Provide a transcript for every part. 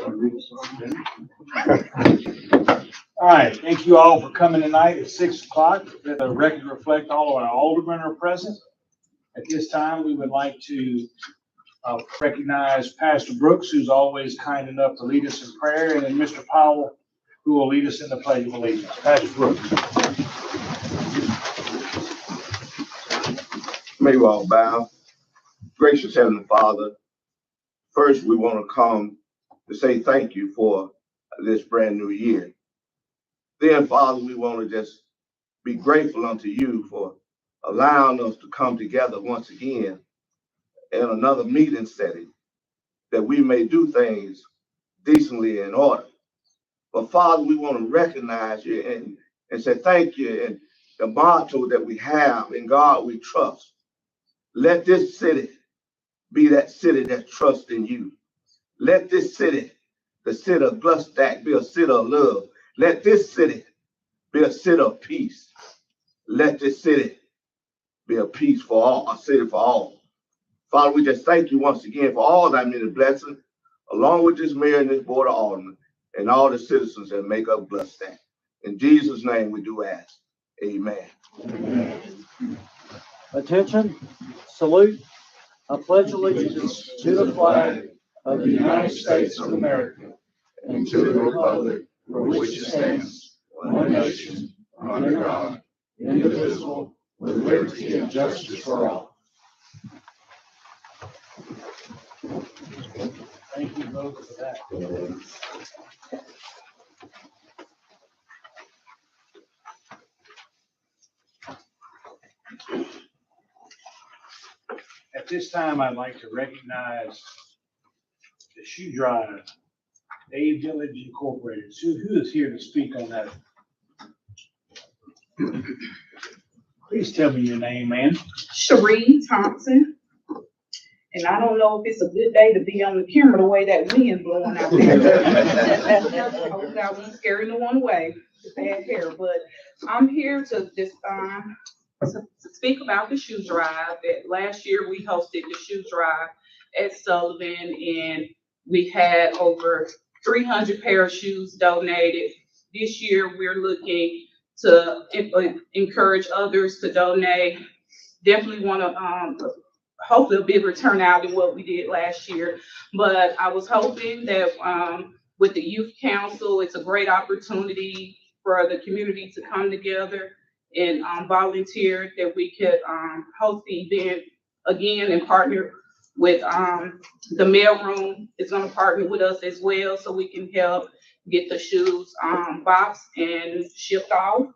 All right, thank you all for coming tonight at 6 o'clock. Let the record reflect all of our aldermen are present. At this time, we would like to recognize Pastor Brooks, who's always kind enough to lead us in prayer, and then Mr. Powell, who will lead us in the Pledge of Allegiance. Pastor Brooks. May we all bow. Gracious Heavenly Father, first we want to come to say thank you for this brand new year. Then, Father, we want to just be grateful unto you for allowing us to come together once again in another meeting setting, that we may do things decently in order. But Father, we want to recognize you and say thank you. And the motto that we have, in God we trust. Let this city be that city that trusts in you. Let this city, the city of Gluckstadt, be a city of love. Let this city be a city of peace. Let this city be a peace for all, a city for all. Father, we just thank you once again for all thy many blessings, along with this mayor and this board of aldermen, and all the citizens that make up Gluckstadt. In Jesus' name we do ask. Amen. Attention, salute. I pledge allegiance to the flag of the United States of America and to the republic for which it stands, one nation, under God, indivisible, with liberty and justice for all. Thank you both for that. At this time, I'd like to recognize the Shoe Drive, Dave Village Incorporated. Who is here to speak on that? Please tell me your name, ma'am. Sheree Thompson. And I don't know if it's a good day to be on the camera the way that wind blowing out there. Hopefully I won't scare anyone away with bad hair, but I'm here to just to speak about the shoe drive. That last year we hosted the shoe drive at Sullivan, and we had over 300 pair of shoes donated. This year we're looking to encourage others to donate. Definitely want to hopefully a bigger turnout than what we did last year. But I was hoping that with the youth council, it's a great opportunity for the community to come together and volunteer, that we could host the event again and partner with the mailroom is going to partner with us as well, so we can help get the shoes boxed and shipped off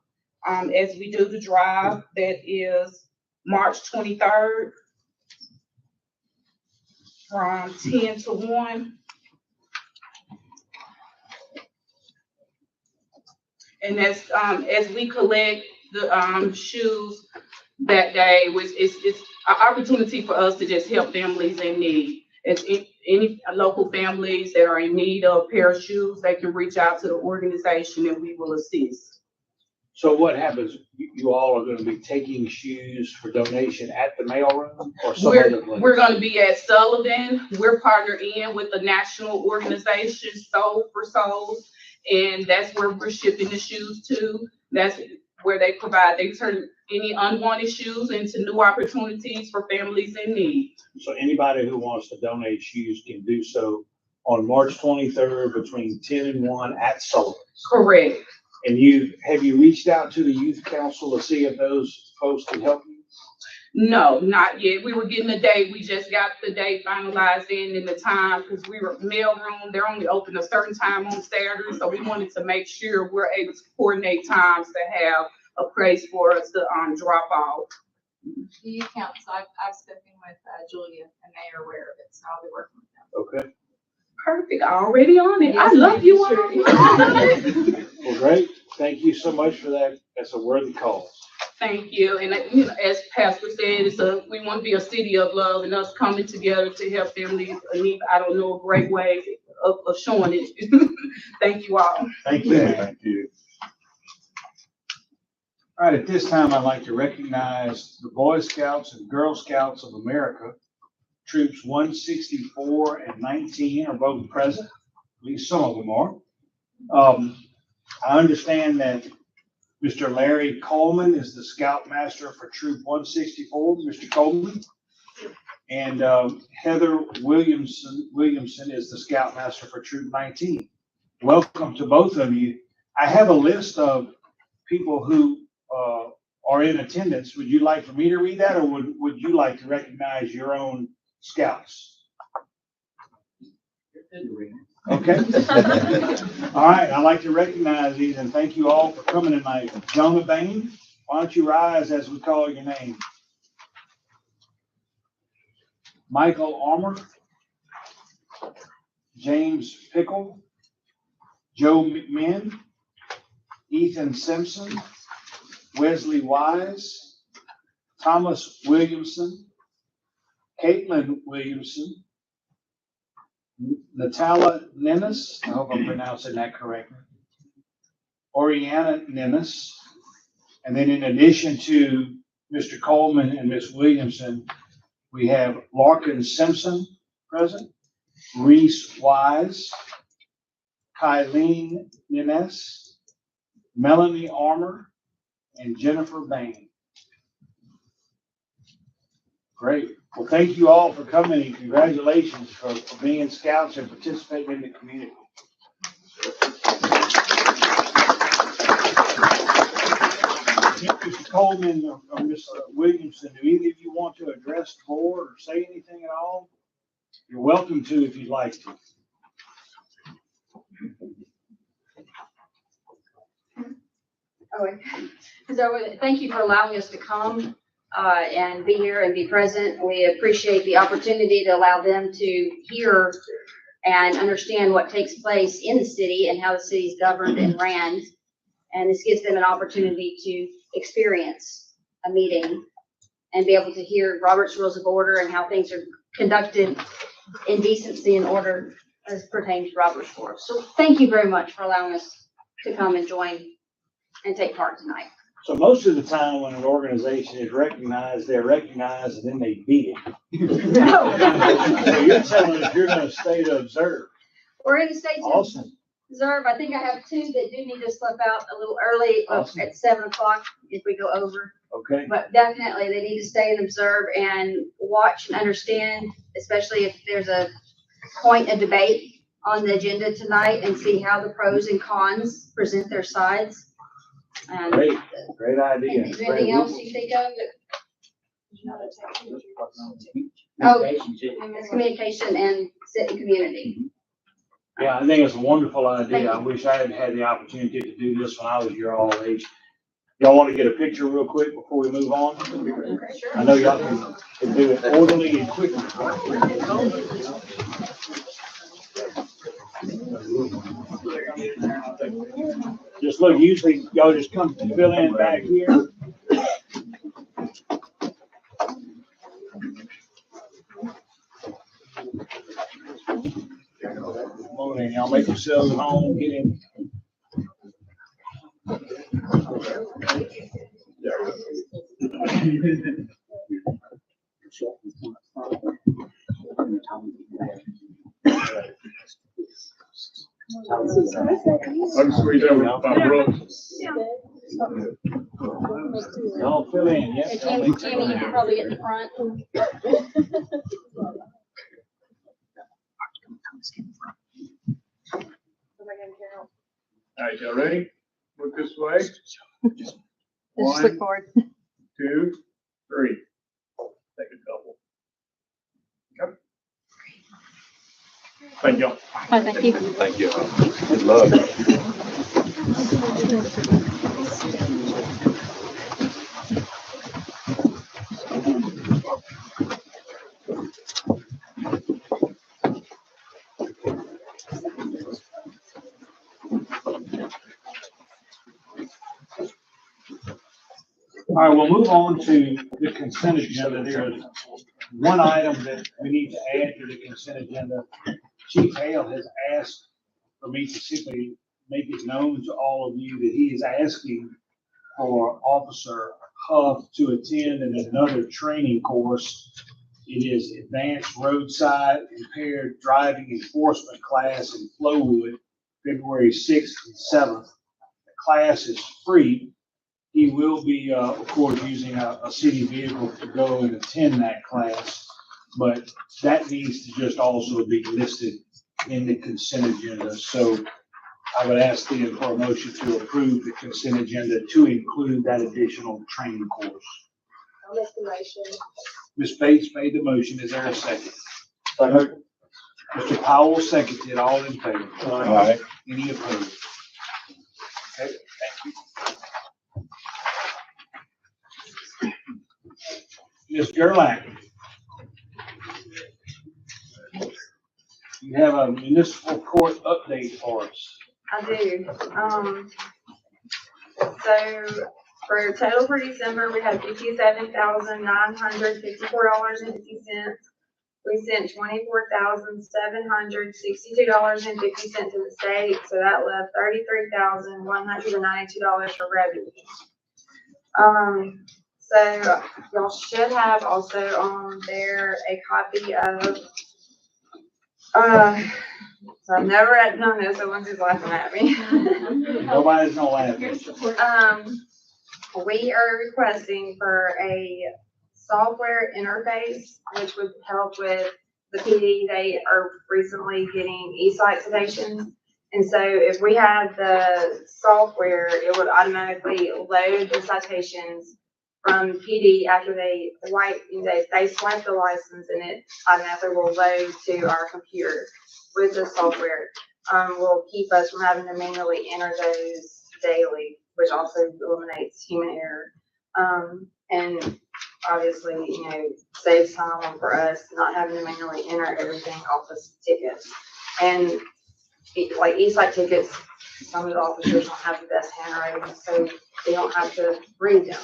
as we do the drive. That is March 23rd from 10 to 1. And that's as we collect the shoes that day, which it's an opportunity for us to just help families in need. As any local families that are in need of a pair of shoes, they can reach out to the organization and we will assist. So what happens? You all are going to be taking shoes for donation at the mailroom or some other place? We're going to be at Sullivan. We're partnered in with the national organization, Soul for Souls, and that's where we're shipping the shoes to. That's where they turn any unwanted shoes into new opportunities for families in need. So anybody who wants to donate shoes can do so on March 23rd between 10 and 1 at Sullivan. Correct. And have you reached out to the youth council to see if those folks can help you? No, not yet. We were getting the date. We just got the date finalized in the time, because we were mailroom. They're only open a certain time on Saturday, so we wanted to make sure we're able to coordinate times to have a place for us to drop off. The youth council, I've spoken with Julia, and they are aware of it, so I'll be working with them. Okay. Perfect. Already on it. Yes, I love you all. Well, great. Thank you so much for that. That's a worthy cause. Thank you. And as Pastor said, we want to be a city of love, and us coming together to help families in need. I don't know a great way of showing it. Thank you all. Thank you. Thank you. All right, at this time, I'd like to recognize the Boy Scouts and Girl Scouts of America. Troops 164 and 19 are both present. least some of them are. I understand that Mr. Larry Coleman is the Scoutmaster for Troop 164, Mr. Coleman. And Heather Williamson is the Scoutmaster for Troop 19. Welcome to both of you. I have a list of people who are in attendance. Would you like for me to read that, or would you like to recognize your own scouts? Okay. All right, I'd like to recognize these and thank you all for coming tonight. Jonah Bain, why don't you rise as we call your name? Michael Armour, James Pickle, Joe McMinn, Ethan Simpson, Wesley Wise, Thomas Williamson, Caitlin Williamson, Natalia Nennis, I hope I'm pronouncing that correctly, Oriana Nennis, and then in addition to Mr. Coleman and Ms. Williamson, we have Larkin Simpson present, Reese Wise, Kylene Nennis, Melanie Armour, and Jennifer Bain. Great. Well, thank you all for coming and congratulations for being scouts and participating in the community. Mr. Coleman or Ms. Williamson, do either of you want to address the board or say anything at all? You're welcome to if you'd like to. So thank you for allowing us to come and be here and be present. We appreciate the opportunity to allow them to hear and understand what takes place in the city and how the city is governed and ran. And this gives them an opportunity to experience a meeting and be able to hear Robert's Rules of Order and how things are conducted in decency and order as pertains to Robert's Rules. So thank you very much for allowing us to come and join and take part tonight. So most of the time when an organization is recognized, they're recognized and then they beat it. So you're telling us you're going to stay to observe. We're in the state to Awesome. observe. I think I have two that do need to slip out a little early Awesome. at 7 o'clock if we go over. Okay. But definitely they need to stay and observe and watch and understand, especially if there's a point of debate on the agenda tonight, and see how the pros and cons present their sides. And Great idea. is there anything else you think of? Oh, and mass communication and city community. Yeah, I think it's a wonderful idea. I wish I had had the opportunity to do this when I was your all age. Y'all want to get a picture real quick before we move on? I know y'all can do it orderly and quickly. Just look, usually y'all just come to fill in back here. Come on in, y'all make yourselves at home, get in. I'm sweet over my Brooks. Y'all fill in, Hey, yes? Tammy, you can probably get in the front. All right, y'all ready? Look this way. Just One, look forward. 2, 3. Take a couple. Okay. Thank y'all. Oh, thank you. Thank you. Good luck. All right, we'll move on to the consent agenda. There is one item that we need to add to the consent agenda. Chief Hale has asked for me to simply make it known to all of you that he is asking for Officer Huff to attend another training course It is advanced roadside impaired driving enforcement class in Flowood, February 6th and 7th. The class is free. He will be, of course, using a city vehicle to go and attend that class, but that needs to just also be listed in the consent agenda. So I would ask then for a motion to approve the consent agenda to include that additional training course. I'll make the motion. Ms. Bates made the motion. Is there a second? Second. Mr. Powell seconded. All in favor? Aye. Any opposed? Okay, thank you. Ms. Gerlach. You have a municipal court update for us. I do. So for total for December, we had $57,954.50. We sent $24,762.50 to the state, so that left $33,192 for revenue. So y'all should have also on there a copy of, so I've never done this, so one's just laughing at me. Nobody's gonna laugh at you. We are requesting for a software interface, which would help with the PD. They are recently getting e-cite citations. And so if we had the software, it would automatically load the citations from PD after they swipe the license, and it automatically will load to our computer with the software. Will keep us from having to manually enter those daily, which also eliminates human error. And obviously, saves time for us not having to manually enter everything off the tickets. And like e-cite tickets, some of the officers don't have the best handwriting, so they don't have to read them.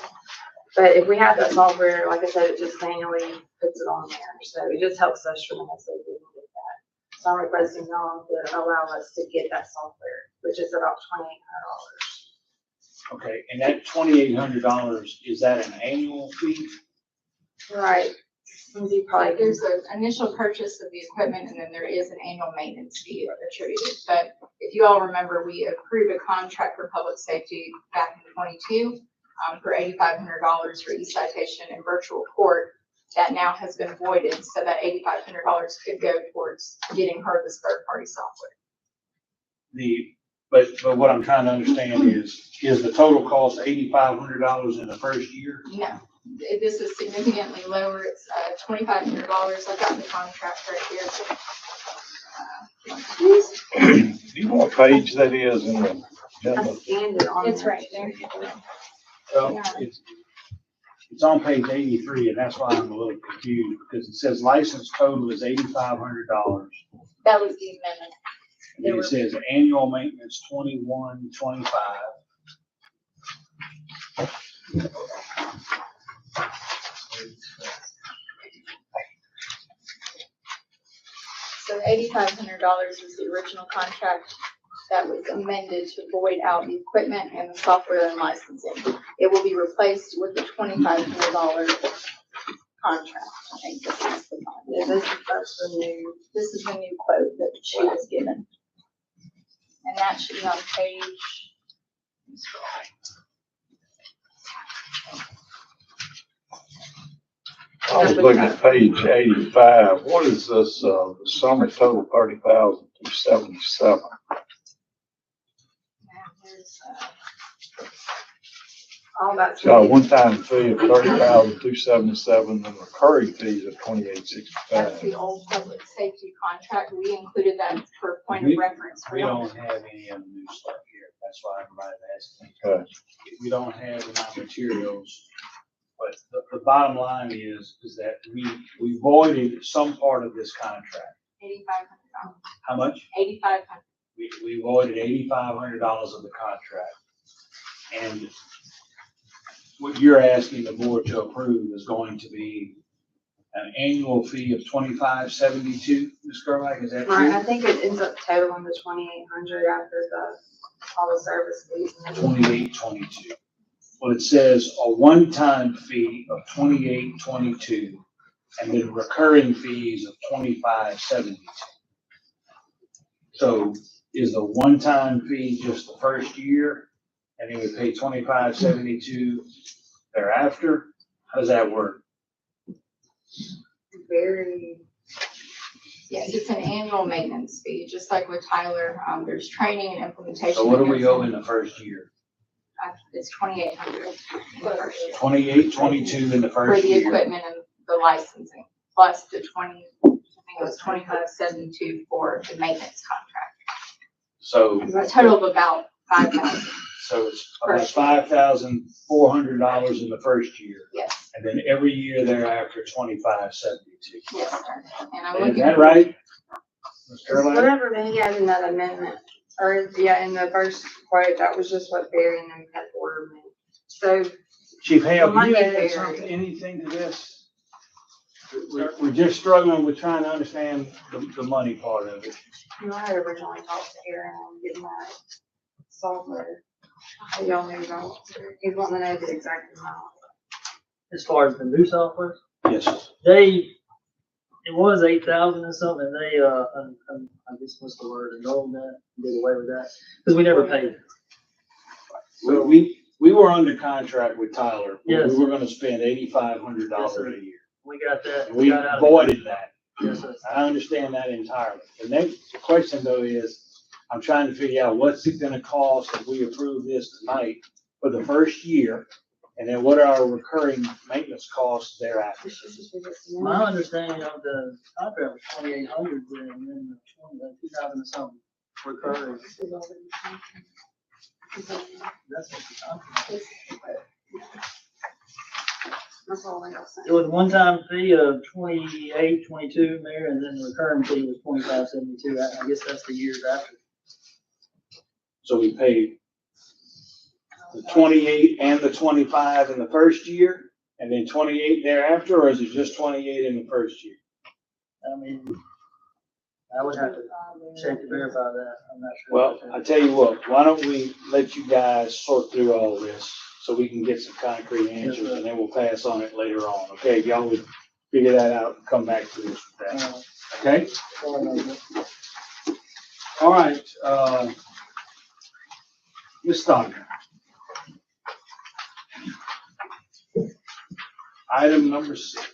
But if we have that software, like I said, it just manually puts it on there. So it just helps us tremendously if we can get that. So I'm requesting y'all to allow us to get that software, which is about $2,800. Okay, and that $2,800, is that an annual fee? Right. You probably can. There's an initial purchase of the equipment, and then there is an annual maintenance fee attributed. But if you all remember, we approved a contract for public safety back in 22 for $8,500 for e-citation and virtual court. That now has been voided, so that $8,500 could go towards getting her this third-party software. But what I'm trying to understand is the total cost $8,500 in the first year? No, this is significantly lower. It's $2,500. I've got the contract right here. Do you know what page that is in the I agenda? scanned it on. It's there. right there. Well, it's on page 83, and that's why I'm a little confused, because it says license total is $8,500. That was the amendment. And then it says annual maintenance $2,125. So $8,500 is the original contract that was amended to void out the equipment and the software and licensing. It will be replaced with the $2,500 contract. I think this is the one. Yeah, this is the new quote that she was given. And that should be on page. I was looking at page 85. What is this, the summer total 30,277? all that's. Got a one-time fee of 30,277 and recurring fees of 2865. That's the old public safety contract. We included that for point of We- reference. We don't have any of the new stuff here. That's why everybody's asking. Okay. We don't have in our materials. But the bottom line is that we voided some part of this contract. $8,500. How much? $8,500. We voided $8,500 of the contract. And what you're asking the board to approve is going to be an annual fee of $2,572, Ms. Gerlach, is that Right, true? I think it ends up totaling the 2,800 after all the service fees. and everything. $2,822. Well, it says a one-time fee of $2,822 and then recurring fees of $25.72. So is the one-time fee just the first year, and then we pay $25.72 thereafter? How does that work? Very, Yes, it's an annual maintenance fee, just like with Tyler. There's training and implementation. So what do we owe in the first year? It's 2,800 in the first year 28, 22 in the for first the year. equipment and the licensing, plus the I think it was 25.72 for the maintenance contract. So, A total of about 5,000. so it's about $5,400 in the first year, Yes, and then every year thereafter, $25.72. yes, sir. And I'm Is looking. that right? Ms. it's Caroline? whatever, he had in that amendment, or, yeah, in the first quote, that was just what Barry and them had ordered me. So, Chief Hale, can you Monday add varies. something, anything to this? We're just struggling with trying to understand the money part of it. you know, I had originally talked to Aaron on getting that software. Y'all knew about, he's wanting to know the exact amount. As far as the new software, Yes. it was 8,000 or something, and they, I guess what's the word, annulled that, did away with that, because we never paid it. We were under contract with Tyler. Yes. We were gonna spend $8,500 Yes, sir. a year. We got that. And we got out of it. avoided that. Yes, sir. I understand that entirely. The next question though is, I'm trying to figure out what's it gonna cost if we approve this tonight for the first year? And then what are our recurring maintenance costs thereafter? My understanding of the contract was 2,800, and then the 2,000 or something recurring. That's what the contract. That's all I got. It was a one-time fee of 28, 22, Mayor, and then the recurring fee was 25.72. I guess that's the years after. So we paid the 28 and the 25 in the first year, and then 28 thereafter, or is it just 28 in the first year? I mean, I would have to check to verify that. I'm not sure. Well, about I that. tell you what, why don't we let you guys sort through all this so we can get some concrete answers, and then we'll pass on it later on, okay? If y'all would figure that out and come back to us with that, okay? All right, Ms. Stockton. Item number 6.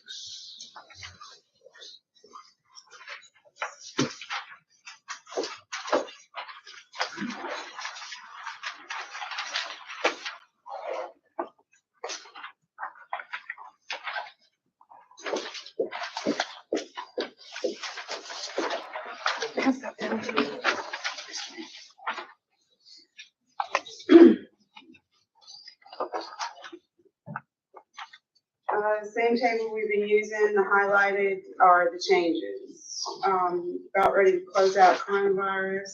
Same table we've been using, the highlighted are the changes. About ready to close out coronavirus.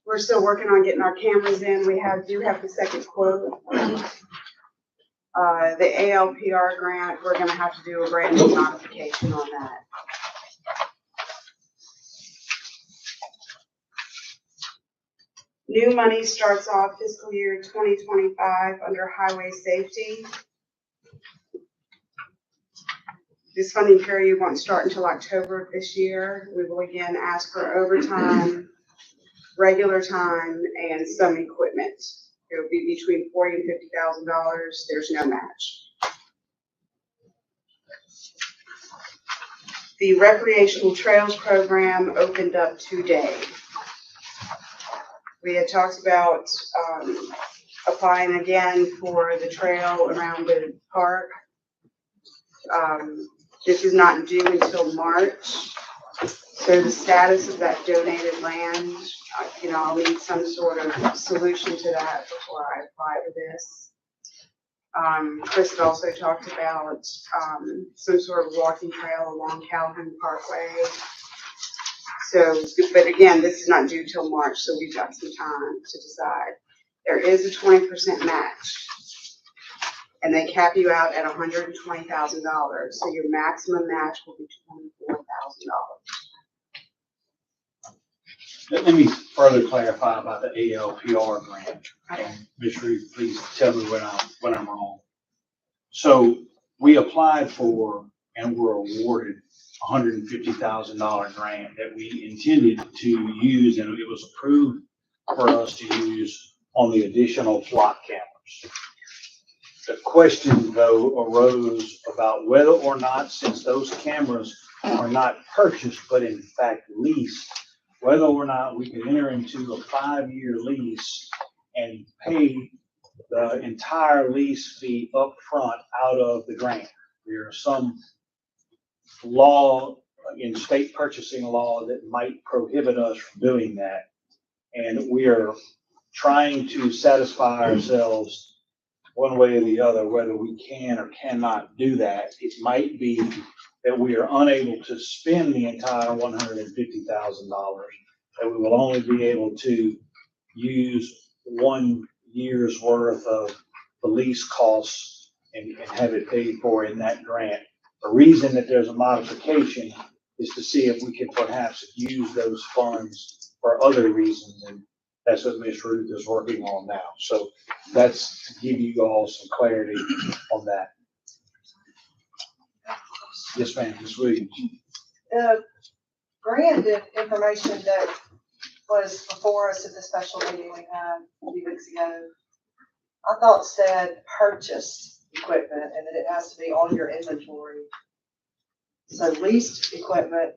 We're still working on getting our cameras in. We do have the second quote. The ALPR grant, we're gonna have to do a brand new modification on that. New money starts off fiscal year 2025 under highway safety. This funding period won't start until October of this year. We will again ask for overtime, regular time, and some equipment. It will be between $40,000 and $50,000. There's no match. The recreational trails program opened up today. We had talked about applying again for the trail around the park. This is not due until March. So the status of that donated land, I'll need some sort of solution to that before I apply for this. Chris had also talked about some sort of walking trail along Calhoun Parkway. So, but again, this is not due till March, so we've got some time to decide. There is a 20% match. And they cap you out at $120,000. So your maximum match will be $24,000. Let me further clarify about the ALPR grant. And Ms. Reed, please tell me when I'm wrong. So we applied for and were awarded $150,000 grant that we intended to use, and it was approved for us to use on the additional flock cameras. The question, though, arose about whether or not, since those cameras are not purchased, but in fact leased, whether or not we could enter into a 5-year lease and pay the entire lease fee up front out of the grant. There are some law in state purchasing law that might prohibit us from doing that. And we are trying to satisfy ourselves one way or the other, whether we can or cannot do that. It might be that we are unable to spend the entire $150,000, that we will only be able to use 1 year's worth of the lease costs and have it paid for in that grant. The reason that there's a modification is to see if we can perhaps use those funds for other reasons, and that's what Ms. Ruth is working on now. So that's to give you all some clarity on that. Yes, ma'am, Ms. Williams. The grant information that was before us at the special meeting we had a few weeks ago, I thought said purchase equipment and that it has to be on your inventory. So leased equipment,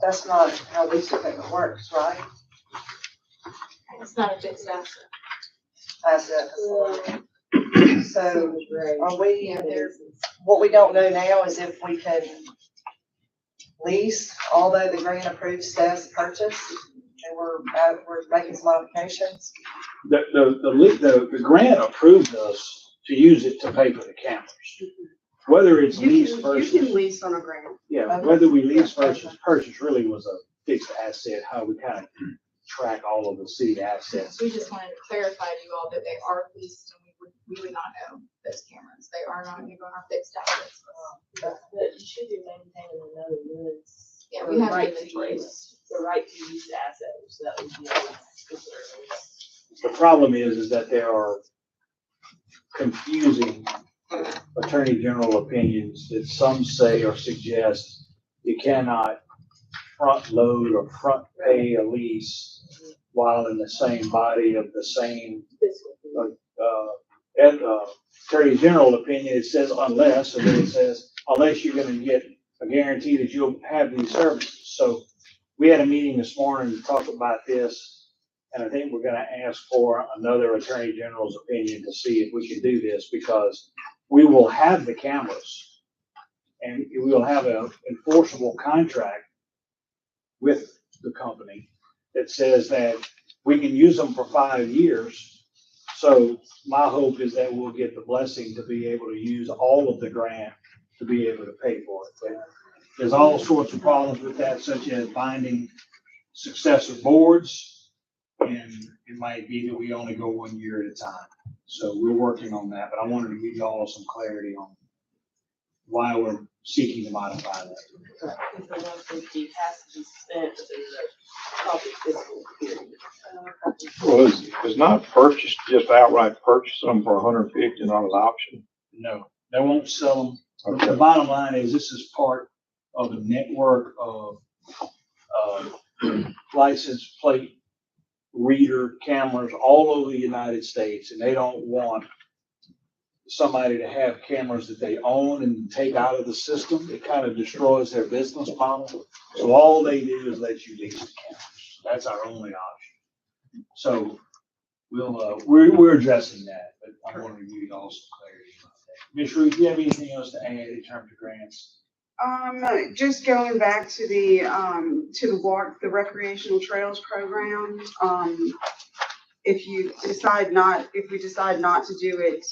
that's not how leased equipment works, right? It's not a fixed asset. Asset. So are we, Yeah, there's, what we don't know now is if we can lease, although the grant approved says purchase, and we're making some modifications. The grant approved us to use it to pay for the cameras. Whether it's leased You versus, can lease on a grant. yeah, whether we lease versus purchase really was a fixed asset, how we kind of track all of the city assets. we just wanted to clarify to you all that they are leased and we would not own those cameras. They are not even our fixed assets. But you should be maintaining another units. Yeah, we have right to inventory. use, the right to use assets, that would be considered. The problem is that there are confusing attorney general opinions that some say or suggest you cannot front load or front pay a lease while in the same body of the same attorney general opinion. It says unless, and then it says unless you're going to get a guarantee that you'll have these services. So we had a meeting this morning to talk about this, and I think we're going to ask for another attorney general's opinion to see if we can do this, because we will have the cameras and we will have an enforceable contract with the company that says that we can use them for 5 years. So my hope is that we'll get the blessing to be able to use all of the grant to be able to pay for it. But there's all sorts of problems with that, such as binding successor boards, and it might be that we only go 1 year at a time. So we're working on that, but I wanted to give you all some clarity on why we're seeking to modify that. If the 150 has to be spent within the public fiscal period. Well, it's not purchased, just outright purchase them for 150, not an option. No, they won't sell them. Okay. The bottom line is this is part of a network of license plate reader cameras all over the United States, and they don't want somebody to have cameras that they own and take out of the system. It kind of destroys their business model. So all they do is let you lease the cameras. That's our only option. So we're addressing that, but I want to give you all some clarity about that. Ms. Ruth, do you have anything else to add in terms of grants? Just going back to the recreational trails program, if we decide not to do it,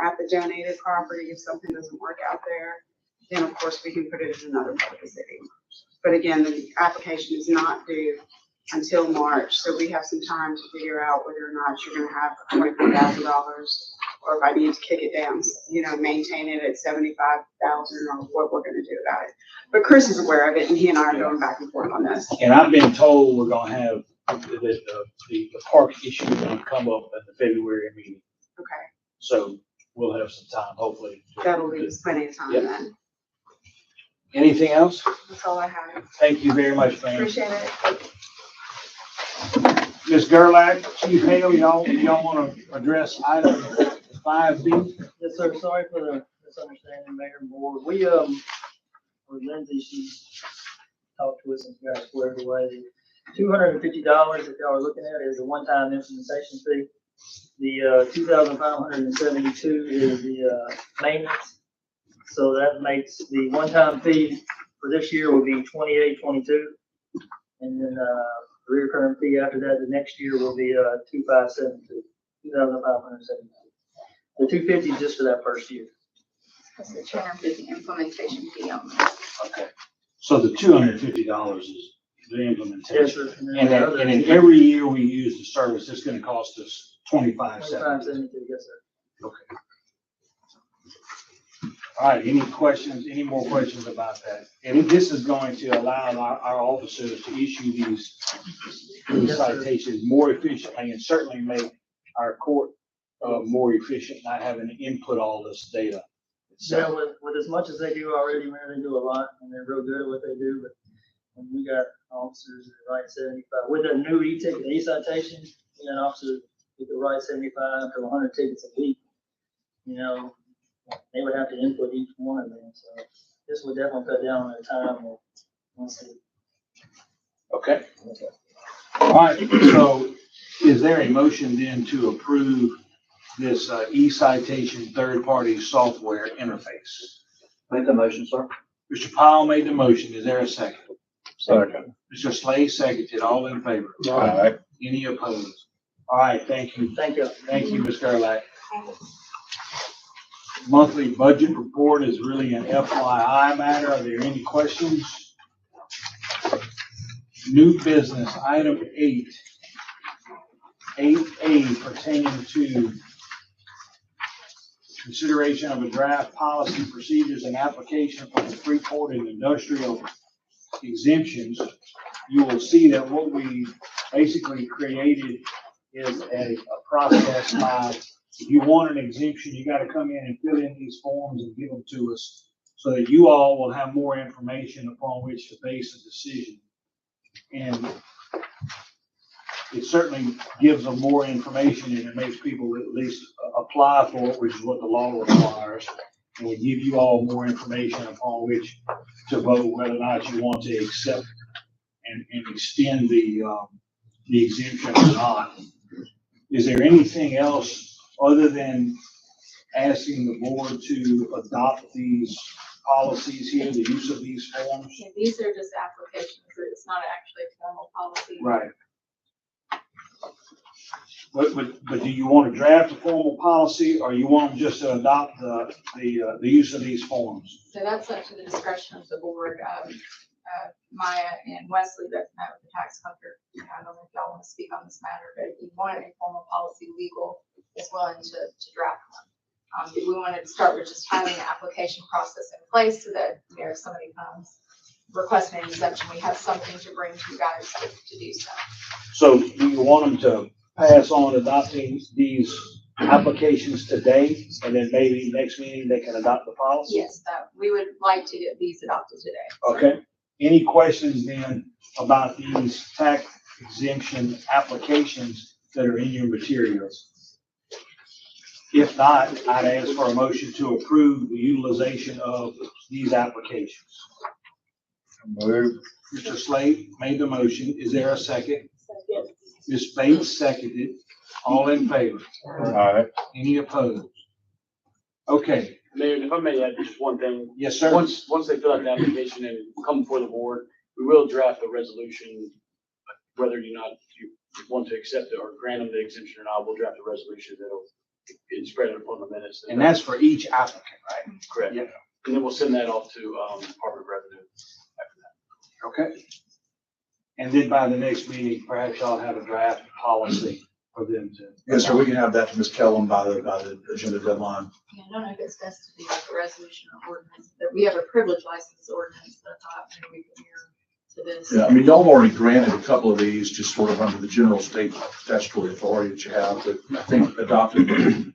at the donated property, if something doesn't work out there, then of course we can put it in another part of the city. But again, the application is not due until March, so we have some time to figure out whether or not you're gonna have $24,000, or if I need to kick it down, maintain it at $75,000, or what we're gonna do about it. But Chris is aware of it, and he and I are going back and forth on this. And I've been told we're gonna have the park issue gonna come up at the February meeting. Okay. So we'll have some time, hopefully. That'll leave us plenty of time Yep. then. Anything else? That's all I have. Thank you very much, ma'am. Appreciate it. Ms. Gerlach, Chief Hale, y'all want to address item 5B? Yes, sir. Sorry for the misunderstanding, Mayor and Board. With Lindsay, she talked to us and got us squared away. $250, if y'all are looking at it, is a one-time implementation fee. The 2,572 is the maintenance. So that makes the one-time fee for this year will be 2822. And then the recurring fee after that, the next year will be 2,572, 2,572. The 250 is just for that first year. That's the 250 implementation fee on that. Okay. So the $250 is the Yes, implementation. sir. And then every year we use the service, it's gonna cost us $25.70. 2,572, yes, sir. Okay. All right, any questions, any more questions about that? And this is going to allow our officers to issue these citations more efficiently and certainly make our court more efficient, not having to input all this data. Yeah, with as much as they do already, man, they do a lot and they're real good at what they do, but when we got officers that write 75, with a new e-ticket, e-citation, you know, officers who could write 75 to 100 tickets a week, you know, they would have to input each one of them, so this would definitely cut down on their time. Okay. All right, so is there a motion then to approve this e-citation third-party software interface? Make the motion, sir. Mr. Powell made the motion. Is there a second? Second. Mr. Slay seconded. All in favor? Aye. Any opposed? All right, thank you. Thank you. Thank you, Ms. Gerlach. Monthly budget report is really an FYI matter. Are there any questions? New business, item 8A pertaining to consideration of a draft policy, procedures, and application for the Freeport and industrial exemptions. You will see that what we basically created is a process by, if you want an exemption, you got to come in and fill in these forms and give them to us so that you all will have more information upon which to base a decision. And it certainly gives them more information and it makes people at least apply for it, which is what the law requires. And we give you all more information upon which to vote whether or not you want to accept and extend the exemption or not. Is there anything else other than asking the board to adopt these policies here, the use of these forms? Yeah, these are just applications, it's not actually a formal policy. Right. But do you want to draft a formal policy or you want them just to adopt the use of these forms? So that's up to the discretion of the board. Maya and Wesley that met with the tax collector. I don't know if y'all want to speak on this matter, but if you want a formal policy, legal is willing to draft one. We wanted to start with just having an application process in place so that, you know, if somebody comes requesting an exemption, we have something to bring to you guys to do so. So do you want them to pass on adopting these applications today and then maybe next meeting they can adopt the policy? Yes, that we would like to get these adopted today. Okay. Any questions then about these tax exemption applications that are in your materials? If not, I'd ask for a motion to approve the utilization of these applications. Move. Mr. Slade made the motion. Is there a second? Second. Ms. Bates seconded. All in favor? Aye. Any opposed? Okay. Mayor, if I may add just one thing. Yes, sir. Once they fill out the application and come before the board, we will draft a resolution, whether or not you want to accept it or grant them the exemption or not, we'll draft a resolution that'll be spread upon the minutes. And that's for each applicant, right? Correct. Yeah. And then we'll send that off to Department of Revenue after that. Okay. And then by the next meeting, perhaps y'all have a draft policy for them to. Yes, sir, we can have that to Ms. Kellum by the agenda deadline. Yeah, I don't know if it's best to do like a resolution or ordinance, but we have a privilege license ordinance that I thought maybe we could hear to this. Yeah, I mean, y'all have already granted a couple of these just sort of under the general state statutory authority that you have, but I think adopting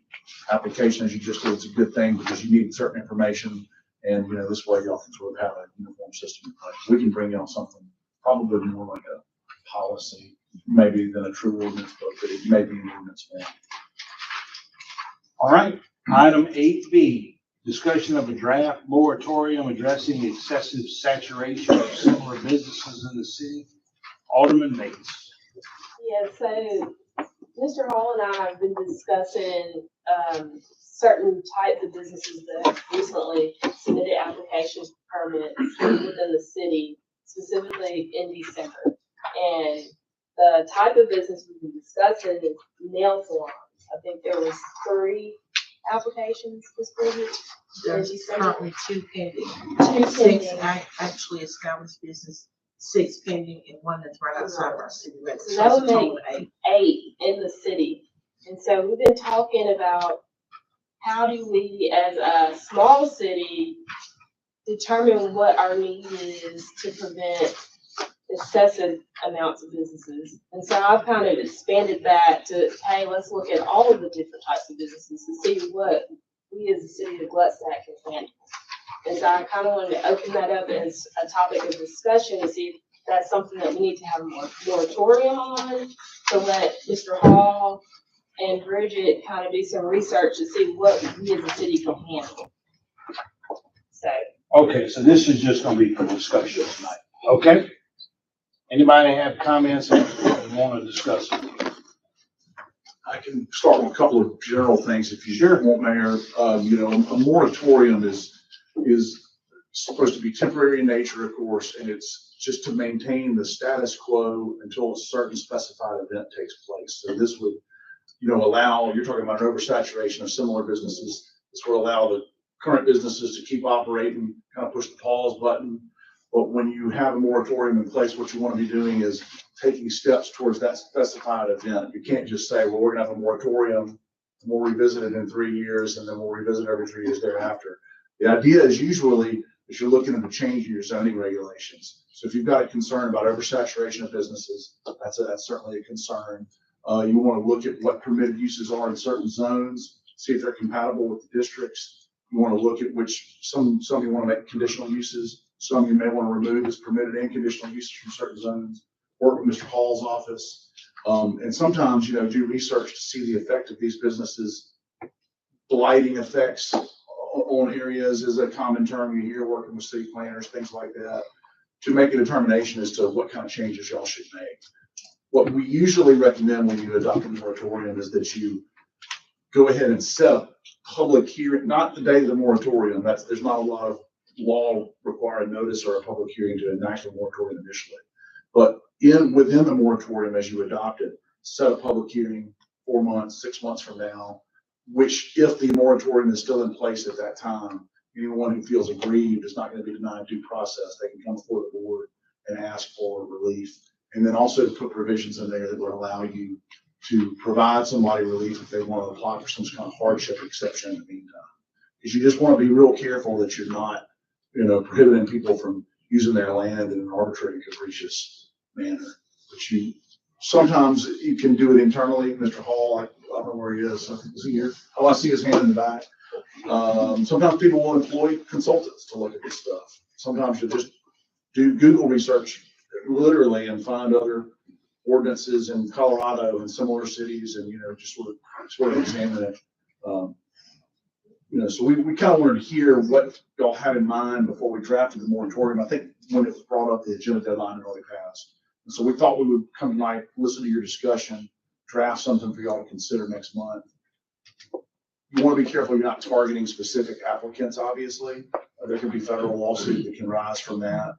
application as you just did, it's a good thing because you need certain information. And, this way y'all can sort of have a uniform system in place. We can bring y'all something probably more like a policy, maybe than a true ordinance, but it may be an ordinance form. All right, item 8B, discussion of a draft moratorium addressing excessive saturation of similar businesses in the city. Alderman Bates. Yeah, so Mr. Hall and I have been discussing, certain types of businesses that recently submitted applications for permits within the city, specifically in December. And the type of business we've been discussing is nail salons. I think there was 3 applications this week. There's currently 2 pending. Two 6 pending. actually established business, 6 pending, and 1 that's right outside of our city limits. So that it's a would total make of 8 in the city. And so we've been talking about how do we, as a small city, determine what our need is to prevent excessive amounts of businesses. And so I've kind of expanded that to, hey, let's look at all of the different types of businesses to see what we as a city of Gluckstadt can handle. And so I kind of wanted to open that up as a topic of discussion to see if that's something that we need to have a moratorium on, to let Mr. Hall and Bridget kind of do some research to see what we as a city can handle. So. Okay, so this is just gonna be for discussion tonight, okay? Anybody have comments and want to discuss it? I can start with a couple of general things if you want, Mayor. A moratorium is supposed to be temporary in nature, of course, and it's just to maintain the status quo until a certain specified event takes place. So this would, allow, you're talking about an oversaturation of similar businesses. This will allow the current businesses to keep operating, kind of push the pause button. But when you have a moratorium in place, what you want to be doing is taking steps towards that specified event. You can't just say, well, we're gonna have a moratorium, and we'll revisit it in 3 years, and then we'll revisit every 3 years thereafter. The idea is usually that you're looking at a change in your zoning regulations. So if you've got a concern about oversaturation of businesses, that's certainly a concern. You want to look at what permitted uses are in certain zones, see if they're compatible with the districts. You want to look at which some you want to make conditional uses. Some you may want to remove as permitted and conditional uses from certain zones. Work with Mr. Hall's office. And sometimes, do research to see the effect of these businesses. Blighting effects on areas is a common term you hear, working with city planners, things like that, to make a determination as to what kind of changes y'all should make. What we usually recommend when you adopt a moratorium is that you go ahead and set a public hearing, not the day of the moratorium. There's not a lot of law requiring notice or a public hearing to enact a moratorium initially. But within the moratorium, as you adopt it, set a public hearing 4 months, 6 months from now, which if the moratorium is still in place at that time, anyone who feels aggrieved is not going to be denied due process. They can come before the board and ask for relief. And then also to put provisions in there that would allow you to provide somebody relief if they want to apply for some kind of hardship exception in the meantime. Because you just want to be real careful that you're not, prohibiting people from using their land in an arbitrary and capricious manner. But sometimes you can do it internally. Mr. Hall, I don't know where he is. Is he here? Oh, I see his hand in the back. Sometimes people will employ consultants to look at this stuff. Sometimes you just do Google research literally and find other ordinances in Colorado and similar cities and, just sort of examine it. So we kind of wanted to hear what y'all had in mind before we drafted the moratorium. I think when it was brought up, the agenda deadline had already passed. And so we thought we would come tonight, listen to your discussion, draft something for y'all to consider next month. You want to be careful you're not targeting specific applicants, obviously. There could be federal lawsuit that can rise from that,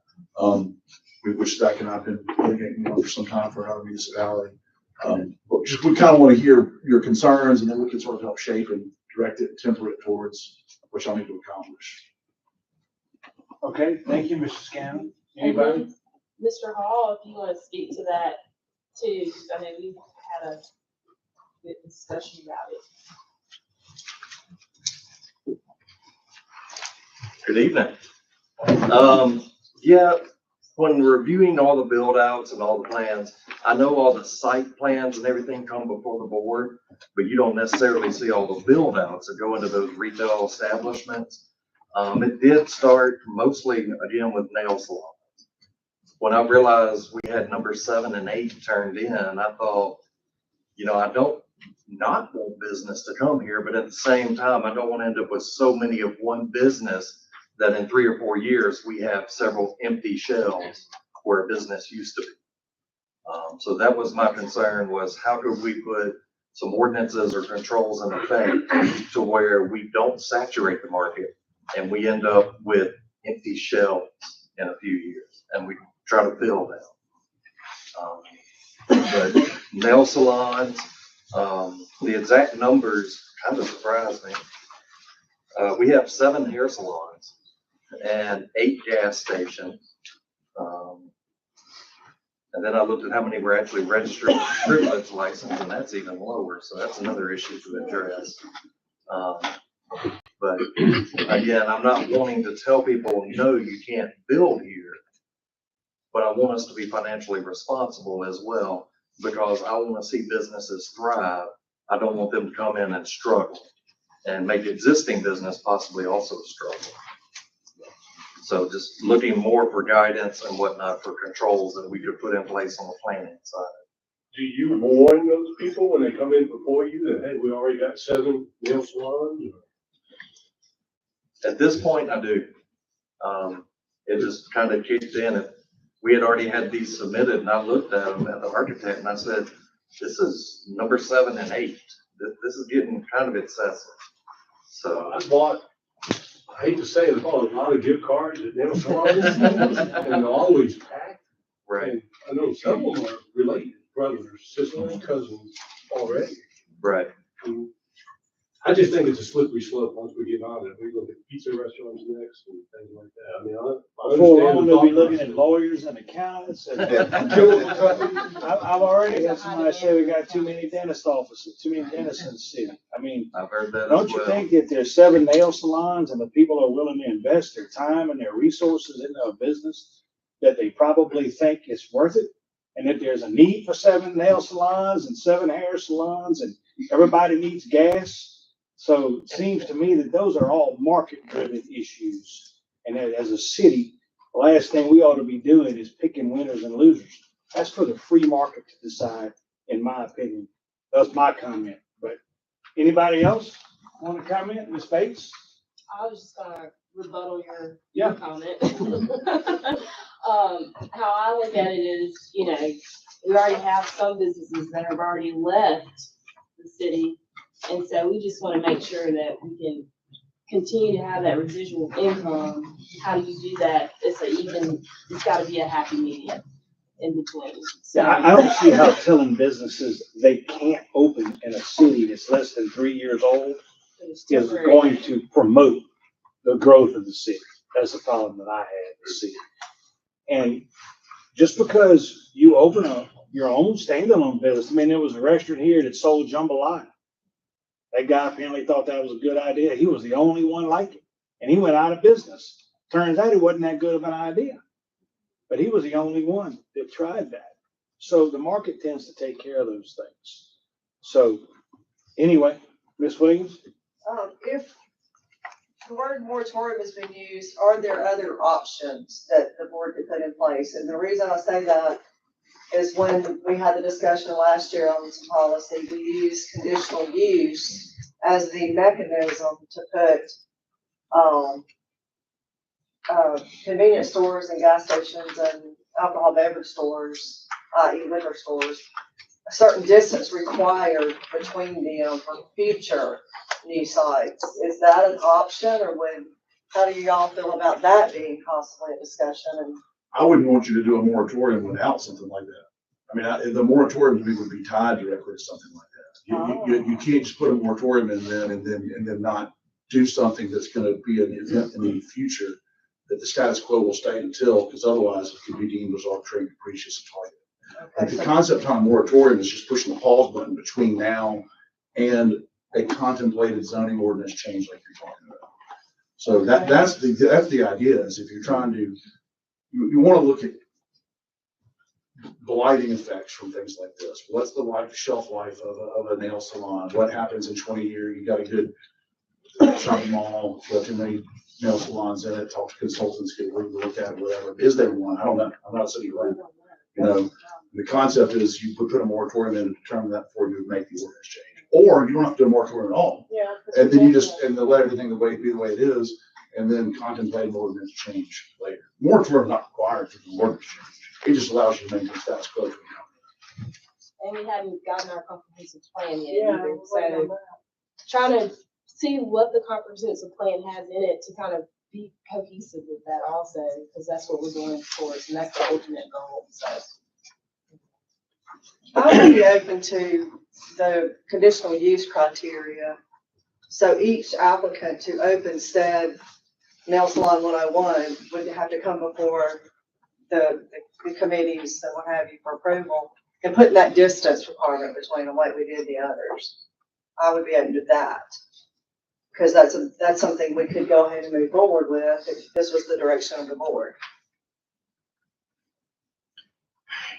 which that can have been litigating for some time for another municipality. But we kind of want to hear your concerns, and then we can sort of help shape and direct it, temper it towards what y'all need to accomplish. Okay, thank you, Mr. Scanlon. Anybody? Mr. Hall, if you want to speak to that too, because I know we've had a good discussion about it. Good evening. Yeah, when reviewing all the build outs and all the plans, I know all the site plans and everything come before the board, but you don't necessarily see all the build outs that go into those retail establishments. It did start mostly again with nail salons. When I realized we had number 7 and 8 turned in, I thought, you know, I don't not want business to come here, but at the same time, I don't want to end up with so many of one business that in 3 or 4 years, we have several empty shelves where business used to be. So that was my concern, was how could we put some ordinances or controls in effect to where we don't saturate the market and we end up with empty shelves in a few years, and we try to fill them. But nail salons, the exact numbers kind of surprised me. We have 7 hair salons and 8 gas stations. And then I looked at how many were actually registered with privilege license, and that's even lower. So that's another issue to address. But again, I'm not wanting to tell people, no, you can't build here, but I want us to be financially responsible as well, because I want to see businesses thrive. I don't want them to come in and struggle and make existing business possibly also struggle. So just looking more for guidance and whatnot for controls that we could put in place on the planning side. Do you warn those people when they come in before you that, hey, we already got 7 nail salons? At this point, I do. It just kind of kicked in. We had already had these submitted, and I looked at them at the architect and I said, this is number 7 and 8. This is getting kind of excessive. So I bought, I hate to say it, I bought a lot of gift cards at nail salons, and they're always packed. Right. And I know some of them are related, brothers, sisters, cousins already. Right. And I just think it's a slippery slope once we get on it. We look at pizza restaurants next and things like that. I mean, I Before long, understand. we'll be looking at lawyers and accountants. And I've already had somebody say we got too many dentist offices, too many dentists in the city. I mean, I've heard that don't as you well. think that there's 7 nail salons and the people are willing to invest their time and their resources into a business that they probably think it's worth it? And if there's a need for 7 nail salons and 7 hair salons and everybody needs gas. So it seems to me that those are all market-driven issues. And as a city, the last thing we ought to be doing is picking winners and losers. That's for the free market to decide, in my opinion. That's my comment. But anybody else want to comment? Ms. Bates? I was just gonna rebuttal your Yeah. comment. How I look at it is, you know, we already have some businesses that have already left the city. And so we just want to make sure that we can continue to have that residual income. How do you do that? It's got to be a happy medium in between. So Yeah, I don't see how telling businesses they can't open in a city that's less than 3 years old it's is temporary. going to promote the growth of the city. That's the problem that I had in the city. And just because you open up your own standalone business, I mean, there was a restaurant here that sold jambalaya. That guy apparently thought that was a good idea. He was the only one like it. And he went out of business. Turns out it wasn't that good of an idea. But he was the only one that tried that. So the market tends to take care of those things. So anyway, Ms. Williams? If the word moratorium has been used, are there other options that the board could put in place? And the reason I say that is when we had the discussion last year on some policy, we used conditional use as the mechanism to put convenience stores and gas stations and alcohol beverage stores, i.e. liquor stores, a certain distance required between them for future new sites. Is that an option, or how do y'all feel about that being possibly a discussion? And I wouldn't want you to do a moratorium without something like that. I mean, the moratorium to me would be tied directly to something like that. You can't just put a moratorium in then and then not do something that's going to be an event in the future that the status quo will stay until, because otherwise it could be deemed as arbitrary, capricious, and targeted. Like the concept on a moratorium is just pushing the pause button between now and a contemplated zoning ordinance change like you're talking about. So that's the idea, is if you're trying to, you want to look at blighting effects from things like this. What's the shelf life of a nail salon? What happens in 20 years? You got a good shopping mall, got too many nail salons in it, talk to consultants, get a look at it, whatever. Is there one? I don't know. I'm not sitting around. You know, the concept is you put a moratorium in and determine that before you would make the ordinance change. Or you don't have to do a moratorium at all. Yeah. And then you just, and they'll let everything be the way it is, and then contemplate an ordinance change later. Moratorium is not required for the ordinance change. It just allows you to maintain status quo. And we hadn't gotten our comprehensive plan yet Yeah, either, so trying to see what the comprehensive plan has in it to kind of be cohesive with that also, because that's what we're going towards, and that's the ultimate goal, so. I would be open to the conditional use criteria. So each applicant to open said nail salon 101 would have to come before the committees and what have you for approval, and putting that distance requirement between them like we did the others. I would be open to that. Because that's something we could go ahead and move forward with if this was the direction of the board.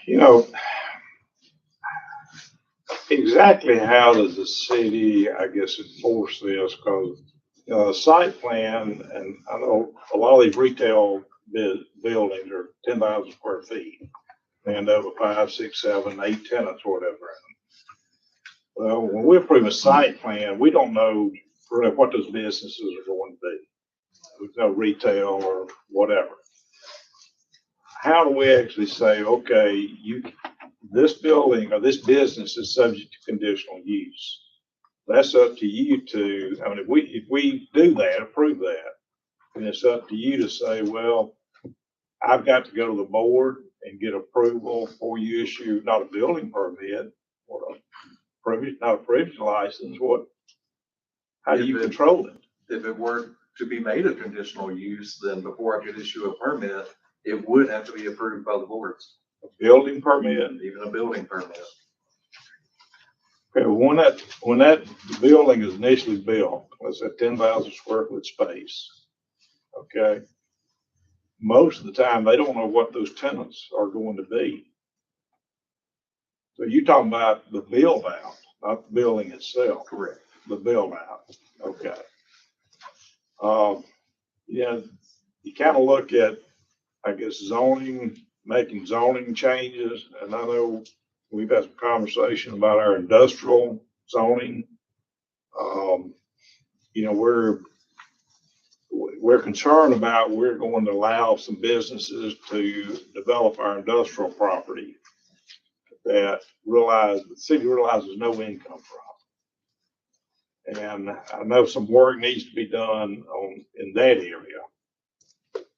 You know, exactly how does the city, I guess, enforce this? Because site plan, and I know a lot of these retail buildings are 10,000 square feet, and over 5, 6, 7, 8 tenants or whatever. Well, when we approve a site plan, we don't know really what those businesses are going to be. There's no retail or whatever. How do we actually say, okay, this building or this business is subject to conditional use? That's up to you to, I mean, if we do that, approve that, and it's up to you to say, well, I've got to go to the board and get approval before you issue not a building permit or not a privilege license. How do you control it? If it were to be made a conditional use, then before I could issue a permit, it would have to be approved by the boards. A building permit? Even a building permit. Okay, when that building is initially built, let's say 10,000 square foot space, okay? Most of the time, they don't know what those tenants are going to be. So you're talking about the build out, not the building itself. Correct. The build out, okay. Yeah, you kind of look at, I guess, zoning, making zoning changes, and I know we've had some conversation about our industrial zoning. You know, we're concerned about we're going to allow some businesses to develop our industrial property that the city realizes no income from. And I know some work needs to be done in that area.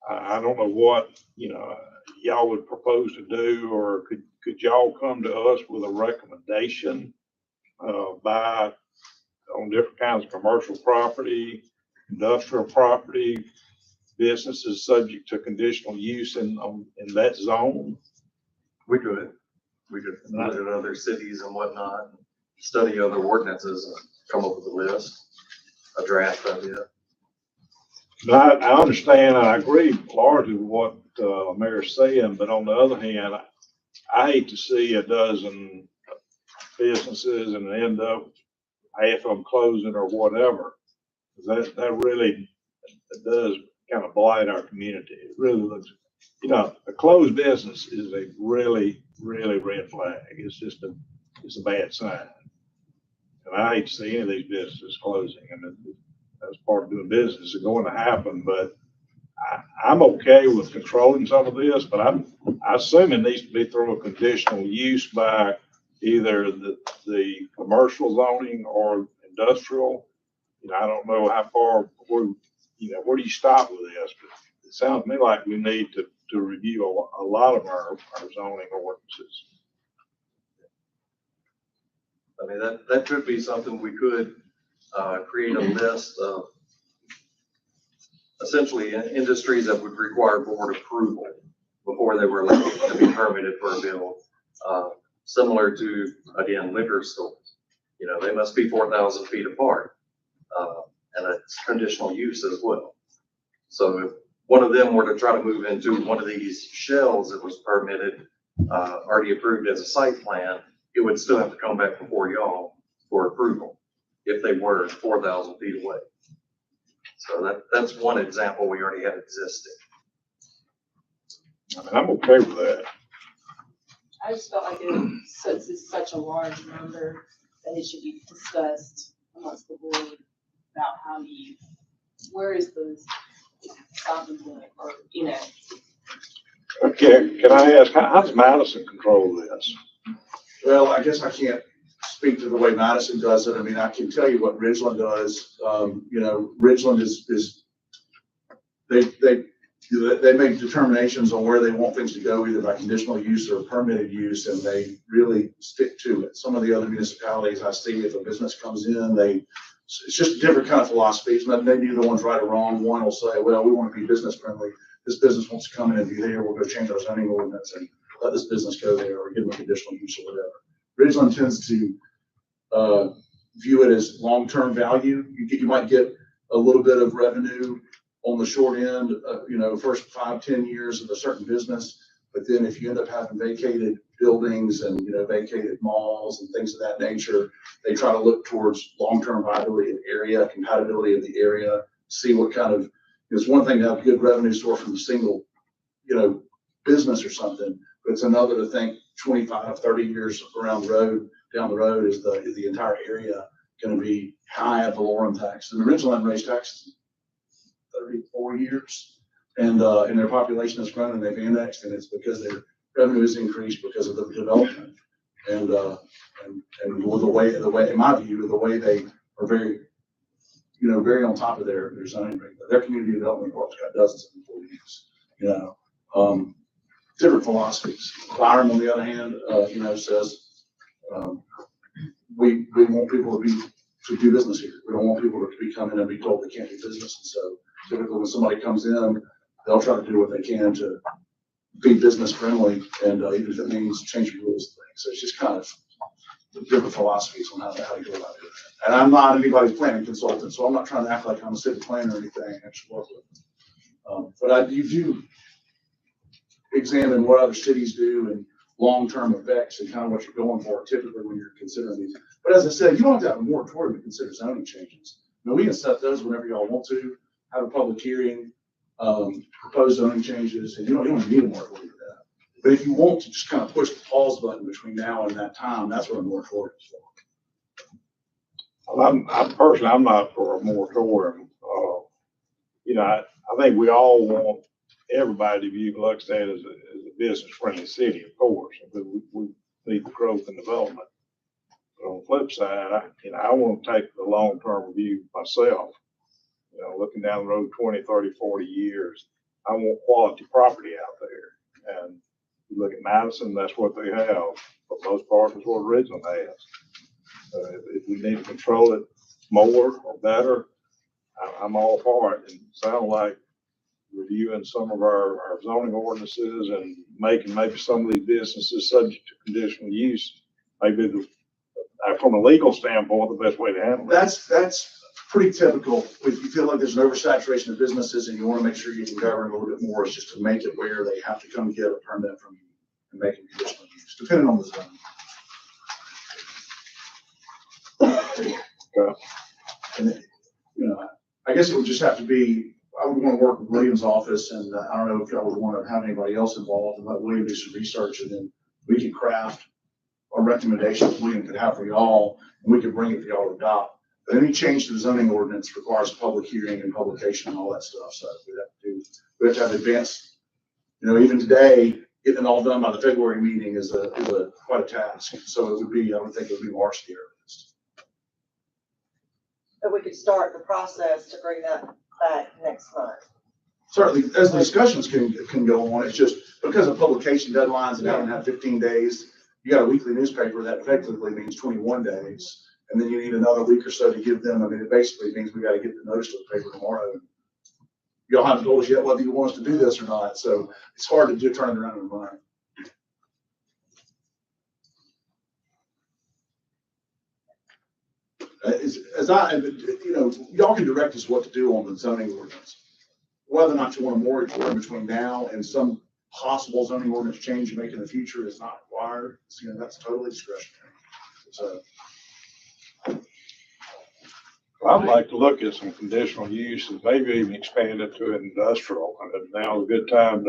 I don't know what, y'all would propose to do, or could y'all come to us with a recommendation on different kinds of commercial property, industrial property, businesses subject to conditional use in that zone? We could look at other cities and whatnot, study other ordinances and come up with a list, a draft of it. I understand and I agree largely with what Mayor's saying, but on the other hand, I hate to see a dozen businesses and end up half of them closing or whatever. That really does kind of blight our community. It really looks, a closed business is a really, really red flag. It's a bad sign. And I hate to see any of these businesses closing. I mean, that's part of doing business. It's going to happen, but I'm okay with controlling some of this, but I assume it needs to be through a conditional use by either the commercial zoning or industrial. I don't know how far, where do you stop with this? But it sounds to me like we need to review a lot of our zoning ordinances. I mean, that could be something we could create a list of essentially industries that would require board approval before they were allowed to be permitted for a build. Similar to, again, liquor stores. They must be 4,000 feet apart. And it's conditional use as well. So if one of them were to try to move into one of these shells that was permitted, already approved as a site plan, it would still have to come back before y'all for approval if they were 4,000 feet away. So that's one example we already had existing. I mean, I'm okay with that. I just felt like since it's such a large number, that it should be discussed amongst the board about where is the stopping point, or, Okay, can I ask, how does Madison control this? Well, I guess I can't speak to the way Madison does it. I mean, I can tell you what Ridgeland does. Ridgeland is they make determinations on where they want things to go, either by conditional use or permitted use, and they really stick to it. Some of the other municipalities I see, if a business comes in, it's just a different kind of philosophy. It's not, maybe the one's right or wrong. One will say, well, we want to be business friendly. This business wants to come in and be there. We'll go change our zoning ordinance and let this business go there, or give them a conditional use or whatever. Ridgeland tends to view it as long-term value. You might get a little bit of revenue on the short end, first 5-10 years of a certain business. But then if you end up having vacated buildings and, vacated malls and things of that nature, they try to look towards long-term viability of the area, compatibility of the area, see what kind of, it's one thing to have a good revenue source from a single, business or something, but it's another to think 25, 30 years down the road, is the entire area going to be high ad valorem tax. And the Ridgeland raised taxes 34 years, and their population has grown, and they've indexed, and it's because their revenue has increased because of the development, and the way, in my view, the way they are very, very on top of their zoning rate. Their community development board's got dozens of employees, different philosophies. Byram, on the other hand, says, we want people to do business here. We don't want people to be coming and be told they can't do business. And so typically when somebody comes in, they'll try to do what they can to be business friendly, and even if it means changing rules and things. So it's just kind of different philosophies on how to go about it. And I'm not anybody's planning consultant, so I'm not trying to act like I'm a city planner or anything. I just work with them. But you do examine what other cities do and long-term effects and kind of what you're going for typically when you're considering these. But as I said, you don't have to have a moratorium to consider zoning changes. We can set those whenever y'all want to, have a public hearing, propose zoning changes, and you don't need a moratorium for that. But if you want to just kind of push the pause button between now and that time, that's what a moratorium is for. Well, I'm not for a moratorium. I think we all want everybody to view Gluckstadt as a business-friendly city, of course, because we need growth and development. But on the flip side, I want to take the long-term view myself. Looking down the road 20, 30, 40 years, I want quality property out there. And you look at Madison, that's what they have. For the most part, that's what Ridgeland has. If we need to control it more or better, I'm all for it. And it sounds like reviewing some of our zoning ordinances and making maybe some of these businesses subject to conditional use, maybe from a legal standpoint, the best way to handle it. That's pretty typical. If you feel like there's an oversaturation of businesses and you want to make sure you can govern a little bit more, it's just to make it where they have to come get a permit from you and make it conditional use, depending on the zone. And, I guess it would just have to be, I would want to work with William's office, and I don't know if y'all would want to have anybody else involved, and let William do some research, and then we can craft a recommendation that William could have for y'all, and we could bring it for y'all to adopt. But any change to the zoning ordinance requires a public hearing and publication and all that stuff. So we have to have advanced, even today, getting it all done by the February meeting is quite a task. So I would think it would be March the earliest. But we could start the process to bring that back next month. Certainly, as the discussions can go on, it's just because of publication deadlines and having to have 15 days, you got a weekly newspaper that effectively means 21 days. And then you need another week or so to give them. I mean, it basically means we got to get the notice to the paper tomorrow. Y'all haven't told us yet whether you want us to do this or not. So it's hard to turn it around in a month. Y'all can direct us what to do on the zoning ordinance. Whether or not you want a moratorium between now and some possible zoning ordinance change you make in the future is not required. So, that's totally discretionary. So, I'd like to look at some conditional uses, maybe even expand it to industrial. And now's a good time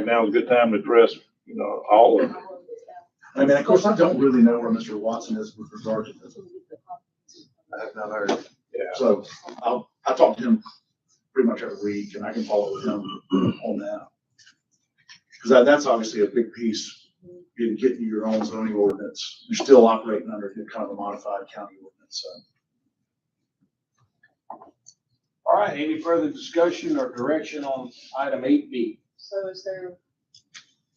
now's a good time to address, all of it. I mean, of course, I don't really know where Mr. Watson is with regard to this. I have not heard. Yeah. So I talk to him pretty much every week, and I can follow with him on that. Because that's obviously a big piece in getting your own zoning ordinance. You're still operating under kind of a modified county ordinance, so. All right, any further discussion or direction on item 8B? So is there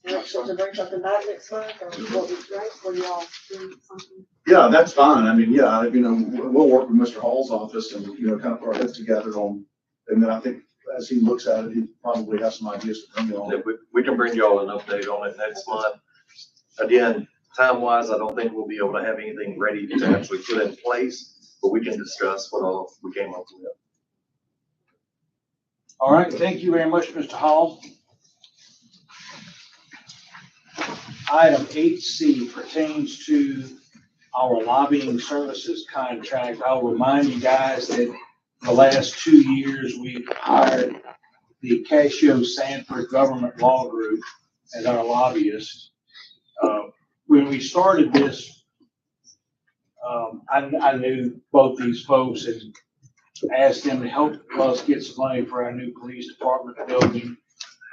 direction to bring something back next month, or what would you like, or y'all do something? Yeah, that's fine. I mean, yeah, we'll work with Mr. Hall's office and, kind of put our heads together on, and then I think as he looks at it, he probably has some ideas to bring it on. Yeah, we can bring y'all an update on it next month. Again, time-wise, I don't think we'll be able to have anything ready to actually put in place, but we can discuss what all we came up with. All right, thank you very much, Mr. Hall. Item 8C pertains to our lobbying services contract. I'll remind you guys that the last 2 years, we've hired the Cascio Sanford Government Law Group as our lobbyist. When we started this, I knew both these folks and asked them to help us get some money for our new police department building.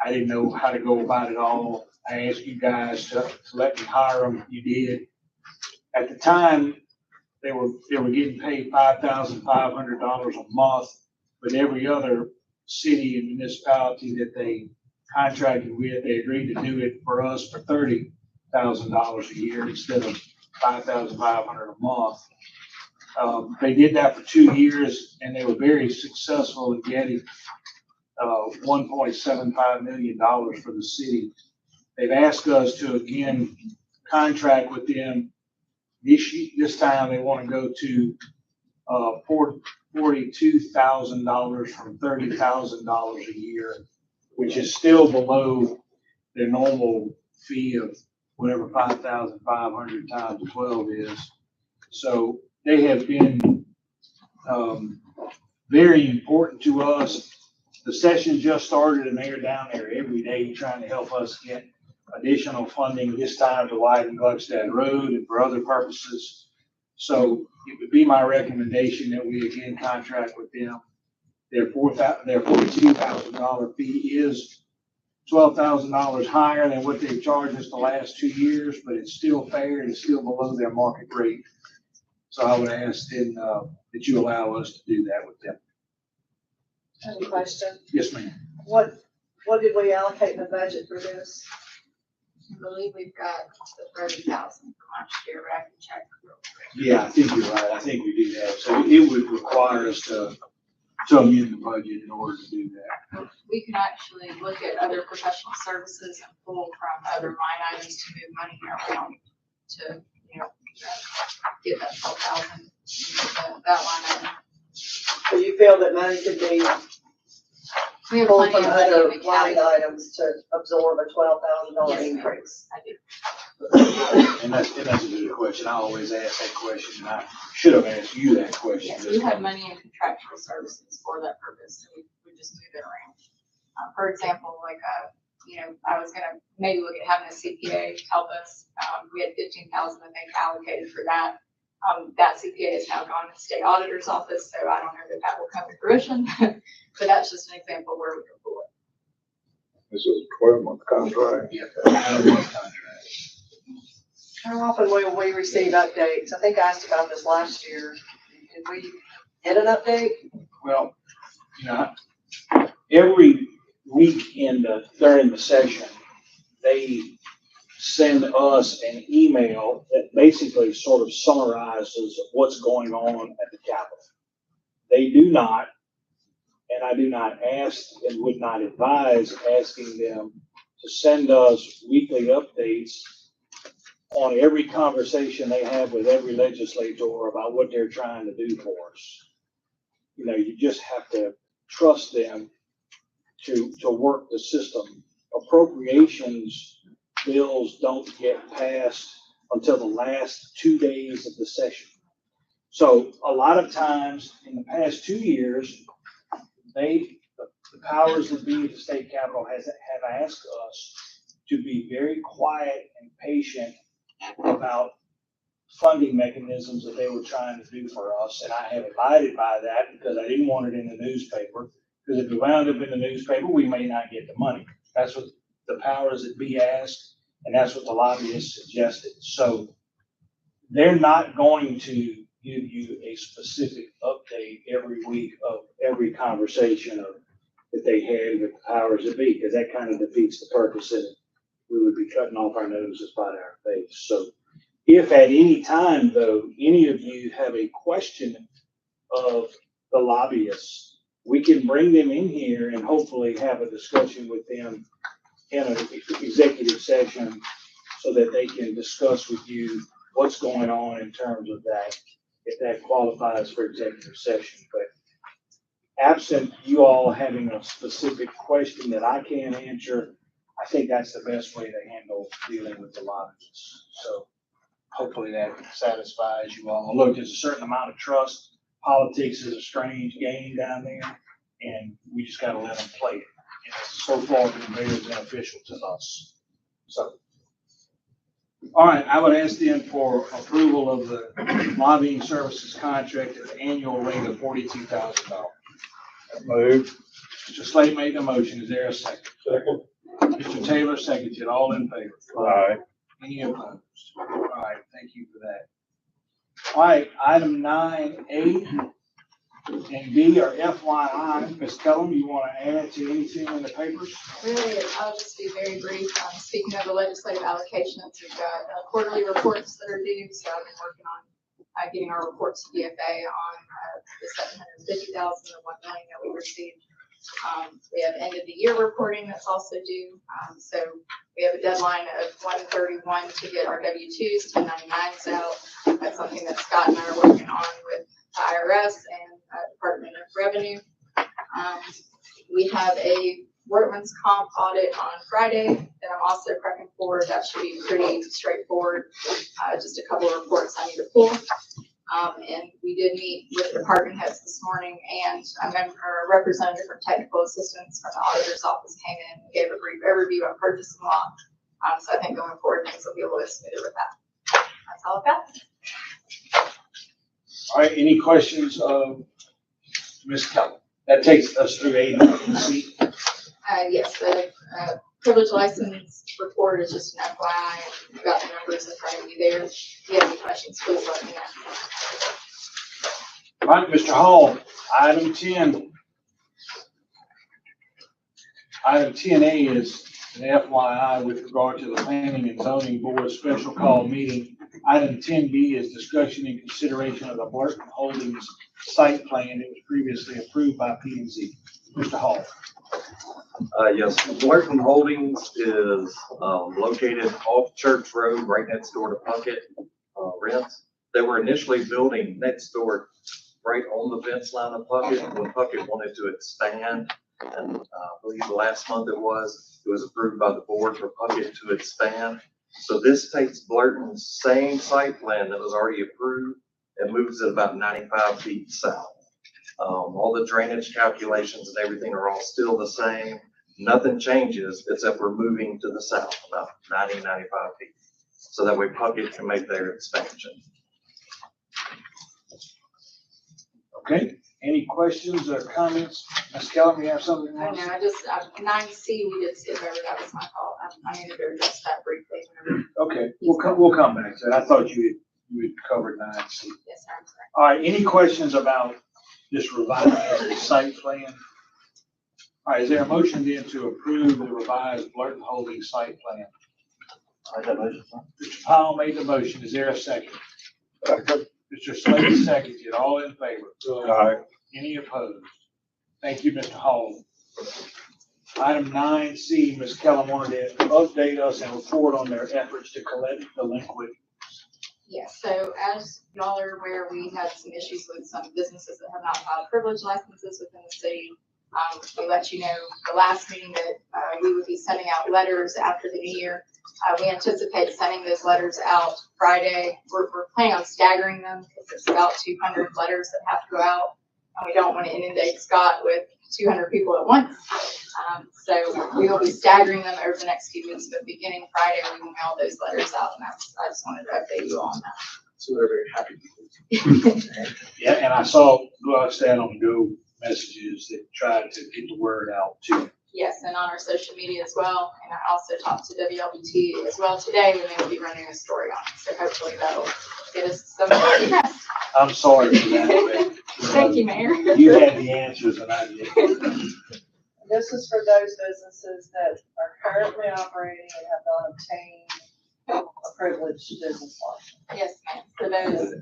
I didn't know how to go about it all. I asked you guys to let me hire them. You did. At the time, they were getting paid $5,500 a month, but every other city and municipality that they contracted with, they agreed to do it for us for $30,000 a year instead of $5,500 a month. They did that for 2 years, and they were very successful in getting $1.75 million for the city. They've asked us to again contract with them. This time they want to go to $42,000 from $30,000 a year, which is still below their normal fee of whatever 5,500 times 12 is. So they have been very important to us. The session just started and they are down there every day trying to help us get additional funding, this time to widen Gluckstadt Road and for other purposes. So it would be my recommendation that we again contract with them. Their $42,000 fee is $12,000 higher than what they've charged us the last 2 years, but it's still fair and it's still below their market rate. So I would ask then that you allow us to do that with them. I have a question. Yes, ma'am. What did we allocate in the budget for this? I believe we've got the 30,000 from last year, but I can check real quick. Yeah, I think you're right. I think we do that. So it would require us to amend the budget in order to do that. We can actually look at other professional services and pull from other line items to move money around to, get that 12,000, that line item. So you feel that money could be We have pulled plenty from of money in other the line capital. items to absorb a $12,000 Yes, ma'am. increase? I do. And that's a good question. I always ask that question, and I should have asked you that question. Yes, we have money in contractual services for that purpose, so we just move it around. For example, I was gonna maybe look at having a CPA help us. We had 15,000, I think, allocated for that. That CPA has now gone to the state auditor's office, so I don't know that will come to fruition, but that's just an example where we can pull it. This is a 12-month contract. Yeah, 12-month contract. How often will we receive updates? I think I asked about this last year. Did we get an update? Well, every week during the session, they send us an email that basically sort of summarizes what's going on at the Capitol. They do not, and I do not ask and would not advise asking them to send us weekly updates on every conversation they have with every legislator about what they're trying to do for us. You just have to trust them to work the system appropriations bills don't get passed until the last 2 days of the session. So a lot of times in the past 2 years, the powers that be at the state capitol have asked us to be very quiet and patient about funding mechanisms that they were trying to do for us. And I have abided by that because I didn't want it in the newspaper. Because if it wound up in the newspaper, we may not get the money. That's what the powers that be asked, and that's what the lobbyists suggested. So they're not going to give you a specific update every week of every conversation that they had with the powers that be, because that kind of defeats the purpose and we would be cutting off our noses by our face. So if at any time, though, any of you have a question of the lobbyists, we can bring them in here and hopefully have a discussion with them in an executive session so that they can discuss with you what's going on in terms of that, if that qualifies for executive session. But absent you all having a specific question that I can't answer, I think that's the best way to handle dealing with the lobbyists. So hopefully that satisfies you all. Look, there's a certain amount of trust. Politics is a strange game down there, and we just gotta let them play it. And it's so far been very beneficial to us. So, all right, I would ask then for approval of the lobbying services contract at the annual rate of $42,000. Moved. Mr. Slade made the motion. Is there a second? Second. Mr. Taylor seconds it. All in favor? Aye. Any opposed? All right, thank you for that. All right, item 9A and B are FYI. Ms. Kellum, you want to add to anything in the papers? Really, I'll just be very brief. Speaking of the legislative allocations, we've got quarterly reports that are due, so I've been working on getting our reports to DFA on the $750,000, the $1 million that we received. We have end of the year reporting that's also due. So we have a deadline of 1/31 to get our W-2s, 1099s out. That's something that Scott and I are working on with the IRS and Department of Revenue. We have a workman's comp audit on Friday that I'm also prepping for. That should be pretty straightforward. Just a couple of reports I need to pull. And we did meet with department heads this morning, and a representative from technical assistance from the auditor's office came in and gave a brief overview of purchasing law. So I think going forward, things will be a little smoother with that. That's all I've got. All right, any questions of Ms. Kellum? That takes us through A and C. Yes, the privilege license report is just an FYI. You've got the numbers in front of you there. If you have any questions, please let me know. All right, Mr. Hall, item 10. Item 10A is an FYI with regard to the Planning and Zoning Board special call meeting. Item 10B is discussion and consideration of the Blurton Holdings site plan that was previously approved by P&Z. Mr. Hall. Yes, Blurton Holdings is located off Church Road, right next door to Puckett Rents. They were initially building next door, right on the fence line of Puckett. When Puckett wanted to expand, and I believe last month it was approved by the board for Puckett to expand. So this takes Blurton's same site plan that was already approved and moves it about 95 feet south. All the drainage calculations and everything are all still the same. Nothing changes except we're moving to the south about 90, 95 feet. So that way Puckett can make their expansion. Okay, any questions or comments? Ms. Kellum, you have something? I know, I just, 9C, we did skip over, that was my fault. I needed to address that briefly. Okay, we'll come back to that. I thought you had covered 9C. Yes, sir, I'm sorry. All right, any questions about this revised site plan? All right, is there a motion then to approve the revised Blurton Holdings site plan? Mr. Powell made the motion. Is there a second? Mr. Slade seconds it. All in favor? Aye. Any opposed? Thank you, Mr. Hall. Item 9C, Ms. Kellum wanted to update us and report on their efforts to collect delinquent. Yes, so as y'all are aware, we had some issues with some businesses that have not filed privilege licenses within the city. We let you know the last meeting that, we would be sending out letters after the new year. We anticipate sending those letters out Friday. We're planning on staggering them because it's about 200 letters that have to go out. And we don't want to inundate Scott with 200 people at once. So we will be staggering them over the next few weeks, but beginning Friday, we will mail those letters out. And I just wanted to update you on that. So they're very happy. Yeah, and I saw Gluckstadt on Go messages that tried to get the word out too. Yes, and on our social media as well. And I also talked to WLBT as well today, and they will be running a story on it. So hopefully that'll get us some press. I'm sorry for that, Thank you, Mayor. but you had the answers and I didn't. This is for those businesses that are currently operating and have not obtained a privileged business license. Yes, ma'am. For those,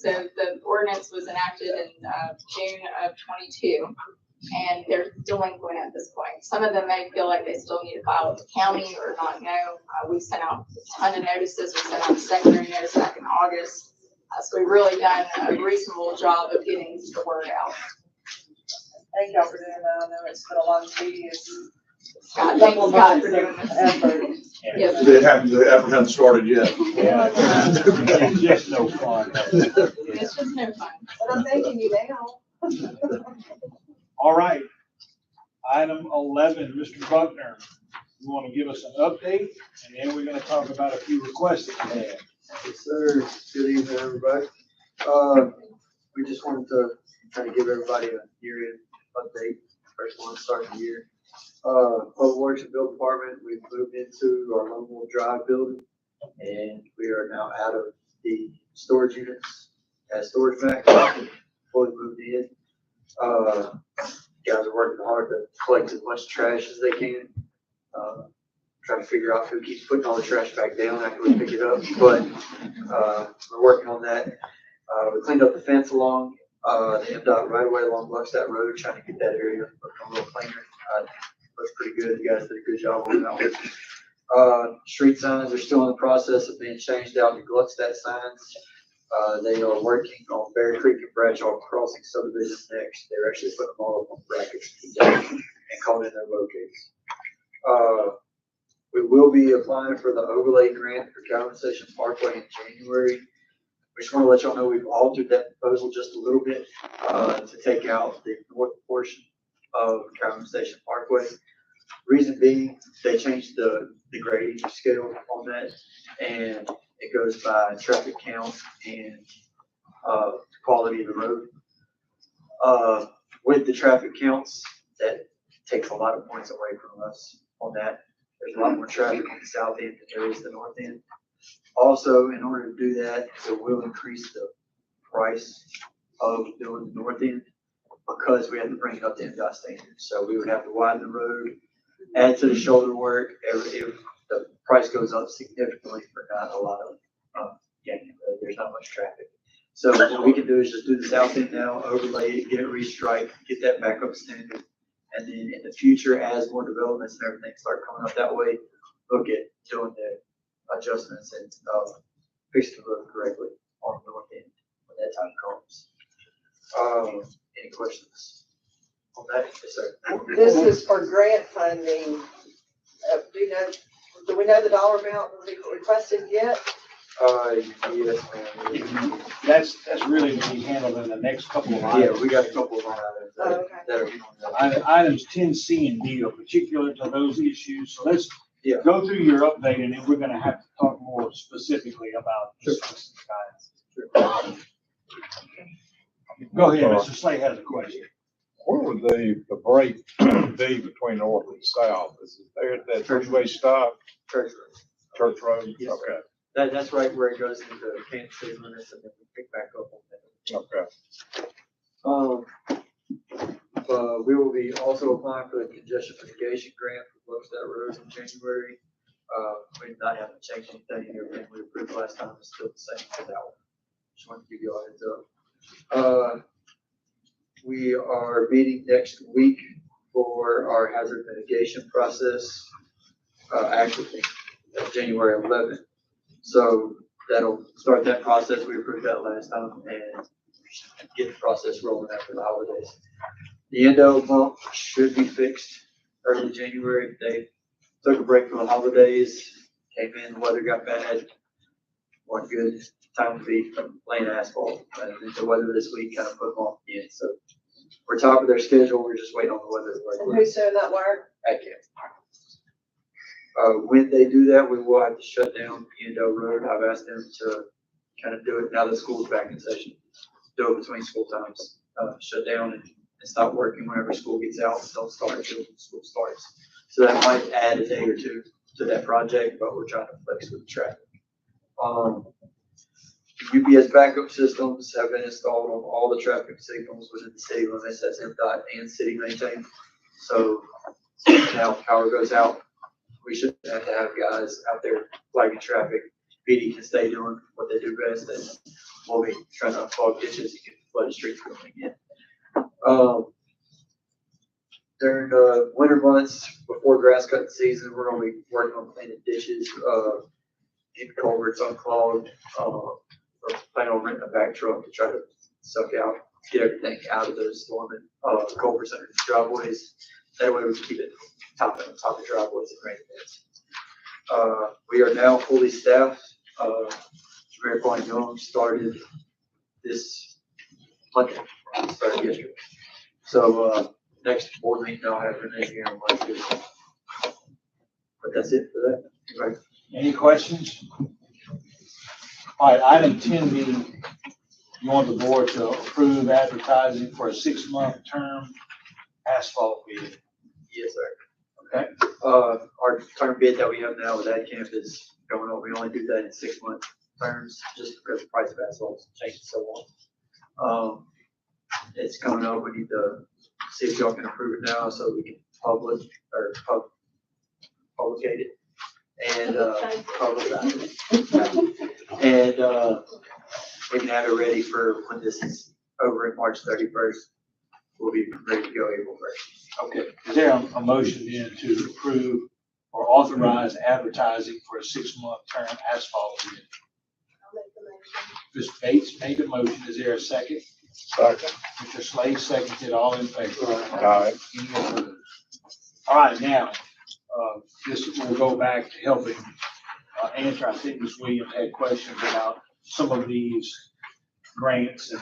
so the ordinance was enacted in June of 22, and they're delinquent at this point. Some of them may feel like they still need to file with the county or not know. We sent out a ton of notices. We sent out a secondary notice back in August. So we've really done a reasonable job of getting the word out. Thank y'all for doing that. I know it's been a long, tedious. Scott, thanks Scott for doing this. Effort. Yes. The effort hasn't started yet. Yeah, it's just no fun. It's just no fun. But I'm thanking you now. All right. Item 11, Mr. Buckner, you want to give us an update? And then we're going to talk about a few requests that you had. Yes, sir. Good evening, everybody. We just wanted to kind of give everybody a year-end update. First one, starting the year. Public Works and Building Department, we've moved into our Lone Wolf Drive building, and we are now out of the storage units at Storage Max, fully moved in. Guys are working hard to collect as much trash as they can. Trying to figure out who keeps putting all the trash back down after we pick it up, but we're working on that. We cleaned up the fence along the MDOT right away along Gluckstadt Road, trying to get that area looking a little cleaner. Looks pretty good. You guys did a good job on that. Street signs are still in the process of being changed out to Gluckstadt signs. They are working on Bear Creek and Bradshaw Crossing subdivision next. They're actually putting them all up on brackets and calling in their locates. We will be applying for the overlay grant for Calvin Station Parkway in January. We just want to let y'all know we've altered that proposal just a little bit to take out the north portion of Calvin Station Parkway. Reason being, they changed the grading scale on that, and it goes by traffic count and quality of the road. With the traffic counts, that takes a lot of points away from us on that. There's a lot more traffic on the south end than there is the north end. Also, in order to do that, it will increase the price of doing the north end because we have to bring it up to MDOT standards. So we would have to widen the road, add to the shoulder work. If the price goes up significantly for not a lot of, there's not much traffic. So what we can do is just do the south end now, overlay it, get it restriped, get that back up standard. And then in the future, as more developments and everything start coming up that way, look at doing the adjustments and fixing the road correctly on the north end when that time comes. Any questions on that? Yes, sir. This is for grant funding. Do we know the dollar amount requested yet? Yes, ma'am. That's really to be handled in the next couple of items. Yeah, we got a couple of items Oh, that okay. are. Items 10C and D are particular to those issues, so let's go through your update, and then we're gonna have to talk more specifically about the specific items. Go ahead, Mr. Slay has a question. Where would the break be between north and south? Is it there at that three-way stop? Church Road. Church Road? Yes, Okay, That's right where it goes into Kansas City limits and then we pick back up on that. okay. We will be also applying for the congestion mitigation grant for Gluckstadt Road in January. We not haven't changed anything, everything we approved last time is still the same for that one. Just wanted to give you all a heads up. We are meeting next week for our hazard mitigation process, actually, January 11th. So that'll start that process. We approved that last time and get the process rolling after the holidays. The endo pump should be fixed early January. They took a break for the holidays, came in, the weather got bad. One good time to be laying asphalt. And then the weather this week kind of put them off again. So we're top of their schedule. We're just waiting on the weather. And who's doing that work? I can't. When they do that, we will have to shut down Endo Road. I've asked them to kind of do it now that school's back in session. Do it between school times, shut down and stop working whenever school gets out. Don't start until school starts. So that might add a day or two to that project, but we're trying to flex with the traffic. UPS backup systems have been installed on all the traffic signals within the city limits. That's MDOT and city maintained. So now if power goes out, we shouldn't have to have guys out there flagging traffic. PD can stay doing what they do best, and we'll be trying to unclog ditches and get flooded streets going again. During the winter months before grass cutting season, we're gonna be working on cleaning ditches, keep culverts unclogged. We're planning on renting a back truck to try to suck out, get everything out of those storming culverts under the driveways. That way we can keep it top of driveways and rain beds. We are now fully staffed. Jameer Point Jones started this Monday, started yesterday. So, next board meeting, I'll have an engineer on my too. But that's it for that. Right. Any questions? All right, item 10B, you want the board to approve advertising for a 6-month term asphalt bid. Yes, sir. Okay. Our term bid that we have now with AdCamp is going on. We only do that in 6-month terms just because the price of asphalt changes so long. It's coming up. We need to see if y'all can approve it now so we can publish or publicate it and publicize it. And we can have it ready for when this is over in March 31st. We'll be ready to go April 1st. Okay. Is there a motion then to approve or authorize advertising for a 6-month term asphalt bid? Mr. Bates made the motion. Is there a second? Second. Mr. Slade seconded. All in favor? Aye. Any opposed? All right, now, this will go back to helping answer. I think Ms. Williams had questions about some of these grants and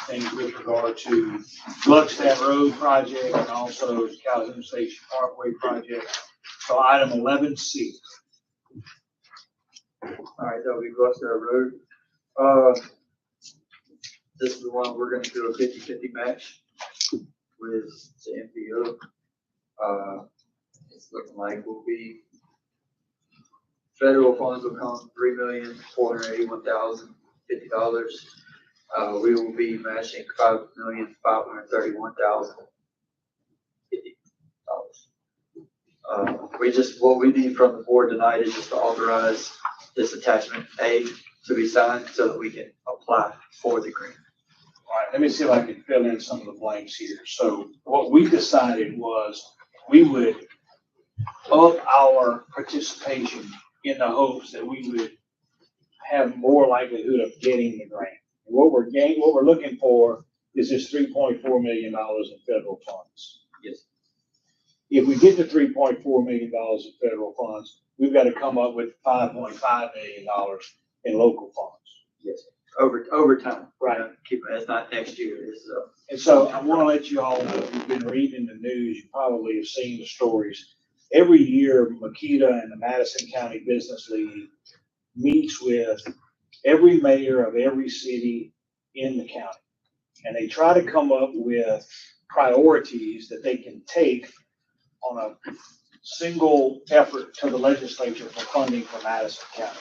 things with regard to Gluckstadt Road project and also Calhoun Station Parkway project. So item 11C. All right, that'll be Gluckstadt Road. This is the one we're gonna do a 50-50 match with the MPO. It's looking like we'll be, federal funds will come $3,481,050. We will be matching $5,531,050. What we need from the board tonight is just to authorize this attachment A to be signed so that we can apply for the grant. All right, let me see if I can fill in some of the blanks here. So what we decided was we would up our participation in the hopes that we would have more likelihood of getting the grant. And what we're looking for is this $3.4 million in federal funds. Yes. If we get the $3.4 million in federal funds, we've got to come up with $5.5 million in local funds. Yes. Over time. Right. It's not next year. It's, And so I want to let you all know, if you've been reading the news, you probably have seen the stories. Every year, Makita and the Madison County Business League meets with every mayor of every city in the county. And they try to come up with priorities that they can take on a single effort to the legislature for funding for Madison County.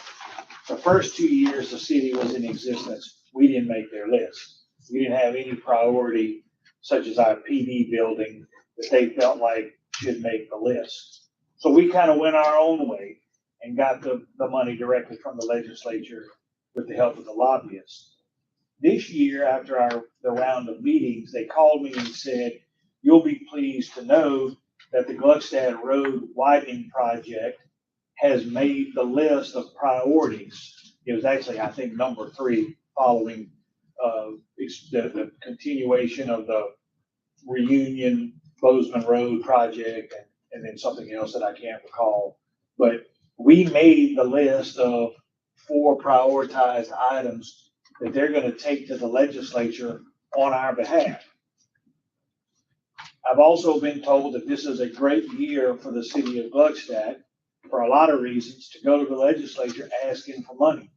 The first 2 years the city was in existence, we didn't make their list. We didn't have any priority, such as our PD building, that they felt like should make the list. So we kind of went our own way and got the money directly from the legislature with the help of the lobbyists. This year, after the round of meetings, they called me and said, you'll be pleased to know that the Gluckstadt Road widening project has made the list of priorities. It was actually, I think, number 3 following the continuation of the Reunion, Bozeman Road project, and then something else that I can't recall. But we made the list of 4 prioritized items that they're gonna take to the legislature on our behalf. I've also been told that this is a great year for the city of Gluckstadt for a lot of reasons, to go to the legislature asking for money.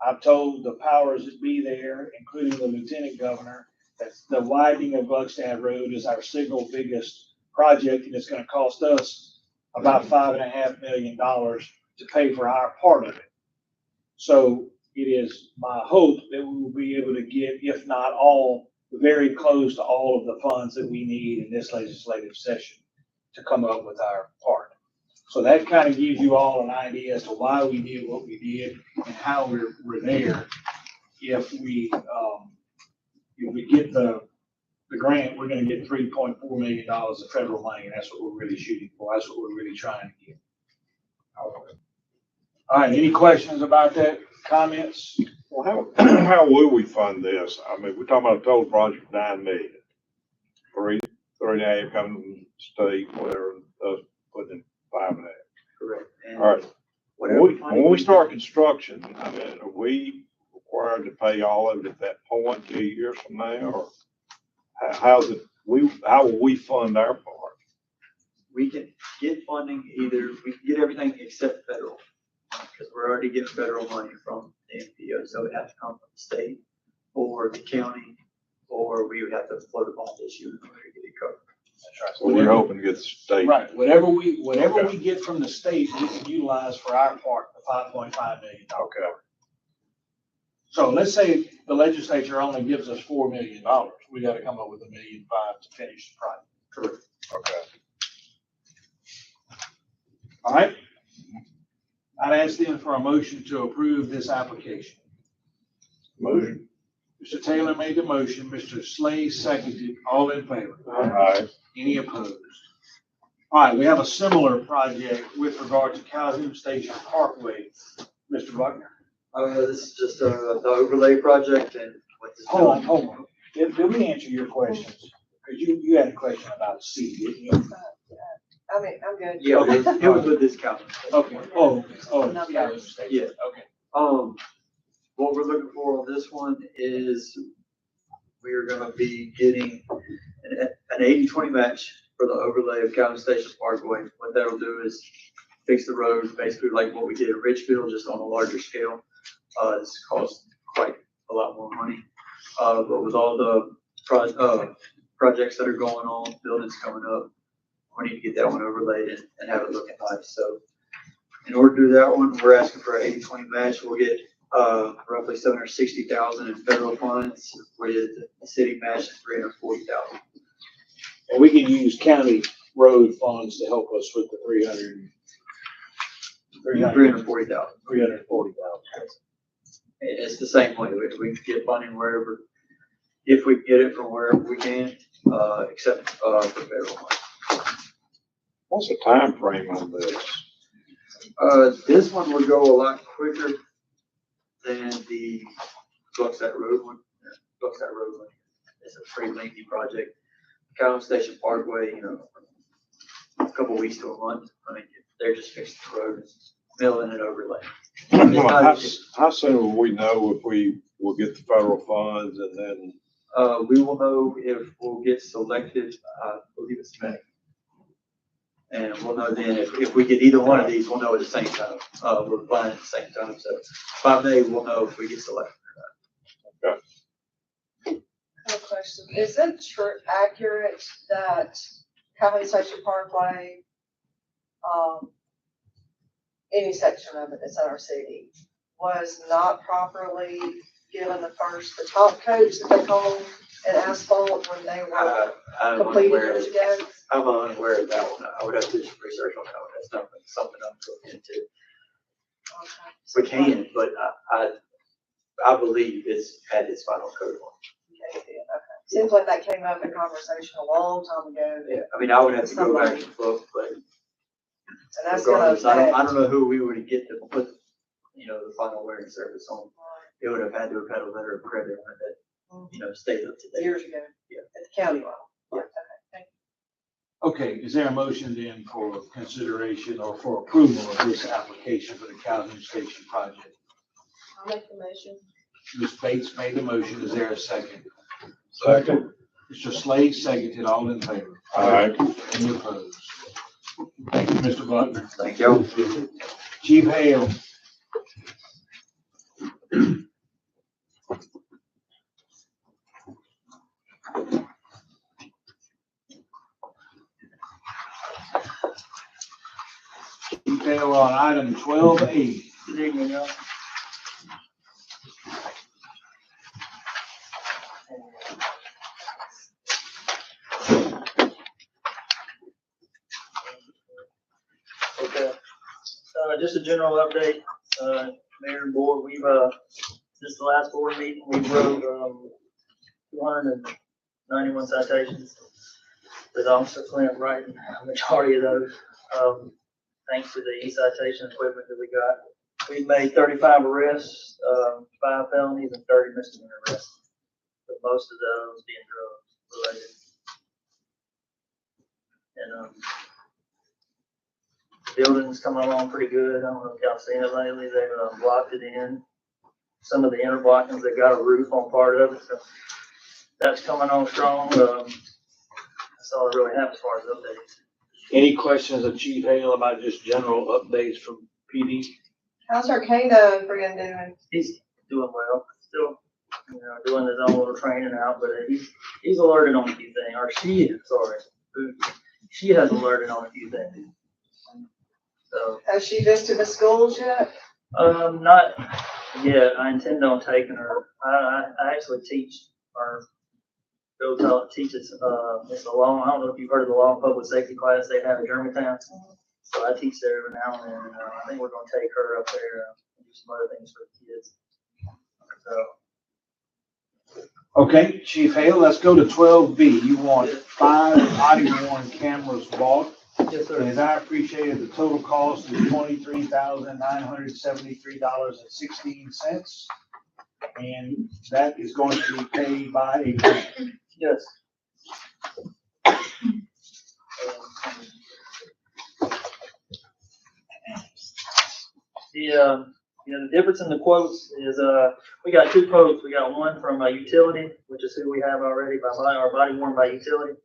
I've told the powers that be there, including the lieutenant governor, that the widening of Gluckstadt Road is our single biggest project, and it's gonna cost us about $5.5 million to pay for our part of it. So it is my hope that we will be able to get, if not all, very close to all of the funds that we need in this legislative session to come up with our part. So that kind of gives you all an idea as to why we did what we did and how we're there. If we get the grant, we're gonna get $3.4 million of federal money, and that's what we're really shooting for. That's what we're really trying to get. All right, any questions about that? Comments? Well, how will we fund this? I mean, we're talking about a total project of $9 million. 3.5 coming from the state, whatever, us putting in 5.5. Correct. And All right. whatever When we start construction, I mean, are we required to pay all of it at that point 2 years from now, or how will we fund our part? we can get funding either, we can get everything except federal, because we're already getting federal money from the MPO, so it has to come from the state or the county, or we would have to float a bond issue in order to get it covered. That's right. So we're hoping to get the state. Right, whatever we get from the state, we can utilize for our part, the $5.5 million. Okay. So let's say the legislature only gives us $4 million. We gotta come up with $1.5 million to finish the project. Correct. Okay. All right? I'd ask them for a motion to approve this application. Motion. Mr. Taylor made the motion, Mr. Slay seconded, all in favor? Aye. Any opposed? All right, we have a similar project with regard to Calhoun Station Parkway. Mr. Buckner? This is just the overlay project and what this. Hold on. Did we answer your questions? Because you had a question about C, didn't you? I mean, I'm good. Yeah, it was with this county. Okay, Calhoun Station. Yeah. Okay. What we're looking for on this one is we are gonna be getting an 80-20 match for the overlay of Calhoun Station Parkway. What that'll do is fix the road, basically like what we did in Richfield, just on a larger scale. It's cost quite a lot more money. But with all the projects that are going on, buildings coming up, we need to get that one overlaid and have it looking nice. So in order to do that one, we're asking for an 80-20 match. We'll get roughly $760,000 in federal funds, with the city match $340,000. And we can use county road funds to help us with the $340,000. $340,000. It's the same way. We can get funding wherever, if we can get it from wherever we can, except for federal money. What's the time frame on this? This one would go a lot quicker than the Gluckstadt Road one. Gluckstadt Road one is a pretty lengthy project. Calhoun Station Parkway, a couple weeks to a month. I mean, they're just fixing the road, milling it overlay. How soon will we know if we will get the federal funds, and then? We will know if we'll get selected, I believe it's May. And we'll know then if we get either one of these, we'll know at the same time. We're applying at the same time. So by May, we'll know if we get selected or not. I have a question. Is it accurate that Calhoun Station Parkway, any section of it that's in our city, was not properly given the top coats that they call in asphalt when they were completed years ago? I'm unaware of that one. I would have to do some research on that one. That's something I'm looking into. Okay. We can, but I believe it's had its final coat on. Okay. Seems like that came up in conversation a long time ago. Yeah, I mean, I would have to go back and look, but And that's gonna regardless, I affect. don't know who we would get to put, the final wearing service on. It would have had to have had a letter of credit on it that, stayed up to date. Years ago. Yeah. At the county level. Yeah. Okay, is there a motion then for consideration or for approval of this application for the Calhoun Station project? I'll make the motion. Ms. Bates made the motion. Is there a second? Second. Mr. Slade seconded. All in favor? Aye. Any opposed? Thank you, Mr. Buckner. Thank you. Chief Hale. Chief Hale on item 12A. Good evening, y'all. Okay, just a general update, Mayor and Board, we've, since the last board meeting, we wrote, 291 citations with Officer Clint writing a majority of those, thanks to the e-citation equipment that we got. We've made 35 arrests, 5 felonies and 30 misdemeanor arrests, but most of those being drug related. And, building's coming along pretty good. I don't know if y'all seen it lately. They've blocked it in. Some of the inner blockings, they got a roof on part of it, so that's coming on strong. That's all I really have as far as updates. Any questions of Chief Hale about just general updates from PD? How's our Arcado friend doing? He's doing well. Still, doing his own little training out, but he's alerted on a few things. Or she has alerted on a few things. So, Has she visited the schools yet? not yet. I intend on taking her. I actually teach or teach it's a law. I don't know if you've heard of the law and public safety class they have in Germantown. So I teach there every now and then. I think we're going to take her up there and do some other things for the kids. So. Okay, Chief Hale, let's go to 12B. You want 5 body-worn cameras bought. Yes, sir. As I appreciated, the total cost is $23,973.16. And that is going to be paid by a grant. Yes. The difference in the quotes is, we got 2 quotes. We got one from a utility, which is who we have already our body worn by utility.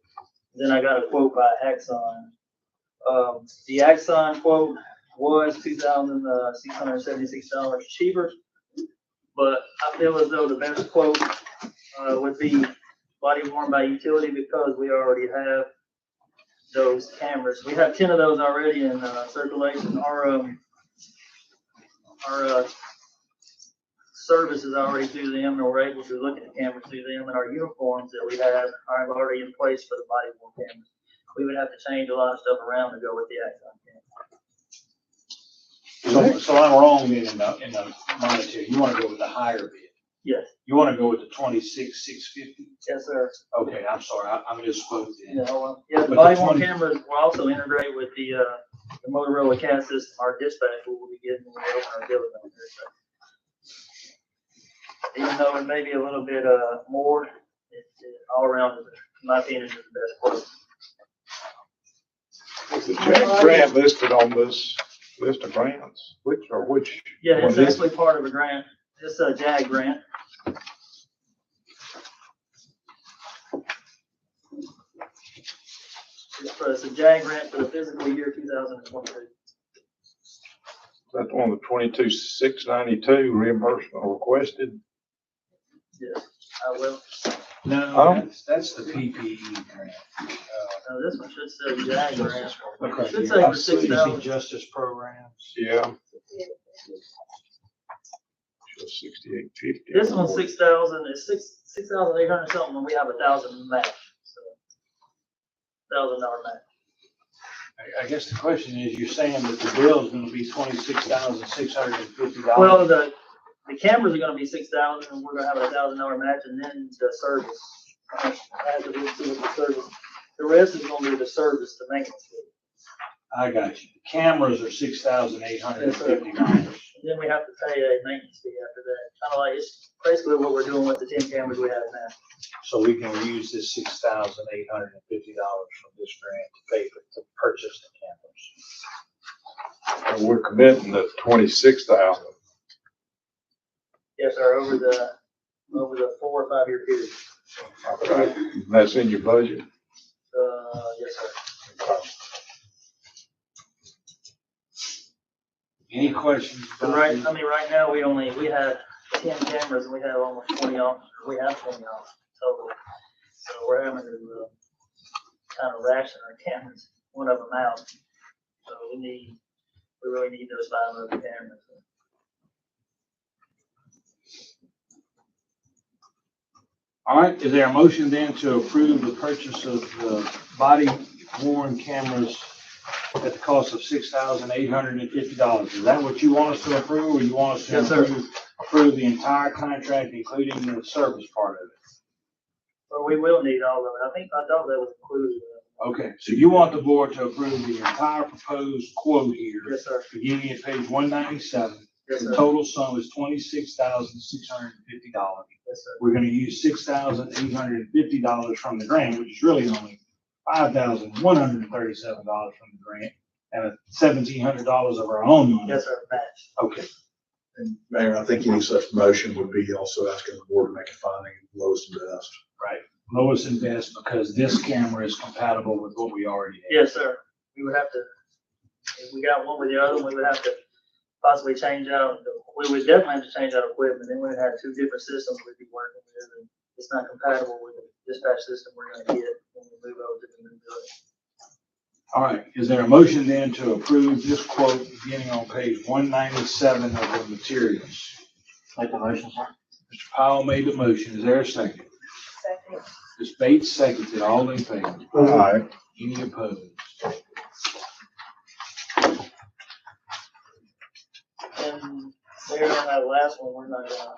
Then I got a quote by Axon. The Axon quote was $2,676 cheaper, but I feel as though the best quote would be body worn by utility because we already have those cameras. We have 10 of those already in circulation. Our service is already through them, and we're able to look at the cameras through them, and our uniforms that we have are already in place for the body worn cameras. We would have to change a lot of stuff around to go with the Axon camera. So I'm wrong then in the monetary. You want to go with the higher bid? Yes. You want to go with the 26,650? Yes, sir. Okay, I'm sorry. I misspoke then. Yeah, well, yeah, the But body the worn 20 cameras will also integrate with the Motorola CAD system, our dispatch will be getting when we open our building on here. So even though it may be a little bit more, it all around, in my opinion, is the best quote. Is the grant listed on this list of grants? Which? Yeah, it's one is actually part of a grant. It's a JAG grant. It's a JAG grant for the fiscal year 2022. That's one of the 22,692 reimbursement requested. Yes, I will. No, that's the PPE grant. This one should say JAG grant. Okay. It should say for $6,000. Justice programs. Yeah. 6850. This one's 6,000. It's 6,800 something, and we have 1,000 match. So $1,000 match. I guess the question is, you're saying that the bill is going to be $26,650? Well, the cameras are going to be 6,000, and we're going to have $1,000 match, and then the service. I have to do with the service. The rest is going to be the service, the maintenance fee. I got you. The cameras are $6,850. Then we have to pay a maintenance fee after that. Kind of like, it's basically what we're doing with the 10 cameras we have now. So we can use this $6,850 from this grant to pay to purchase the cameras. And we're committing to 26,000. Yes, sir, over the 4 or 5 year period. Okay. And that's in your budget? Yes, sir. Any questions? But right now, we have 10 cameras and we have almost 20 off, we have 20 off total. So we're having to, kind of ration our cameras, one of them out. So we really need those 5 other cameras. All right, is there a motion then to approve the purchase of the body worn cameras at the cost of $6,850? Is that what you want us to approve, or you want us to Yes, sir. approve the entire contract, including the service part of it? Well, we will need all of it. I thought that was included. Okay, so you want the board to approve the entire proposed quote here, Yes, sir. beginning at page 197. Yes, The sir. total sum is $26,650. Yes, sir. We're gonna use $6,850 from the grant, which is really only $5,137 from the grant, and $1,700 of our own money. Yes, sir, match. Okay, And Mayor, I think any such motion would be also asking the board to make a finding of lowest and best. right. Lowest and best, because this camera is compatible with what we already have. Yes, sir. We would have to, if we got one with the other, we would have to possibly change out, we would definitely have to change out equipment. Then we'd have 2 different systems we'd be working with, and it's not compatible with the dispatch system we're gonna get when we move over to the new building. All right, is there a motion then to approve this quote beginning on page 197 of the materials? Make the motion, sir. Mr. Powell made the motion. Is there a second? Second. Ms. Bates seconded. All in favor? Aye. Any opposed? And there on that last one, we're not gonna,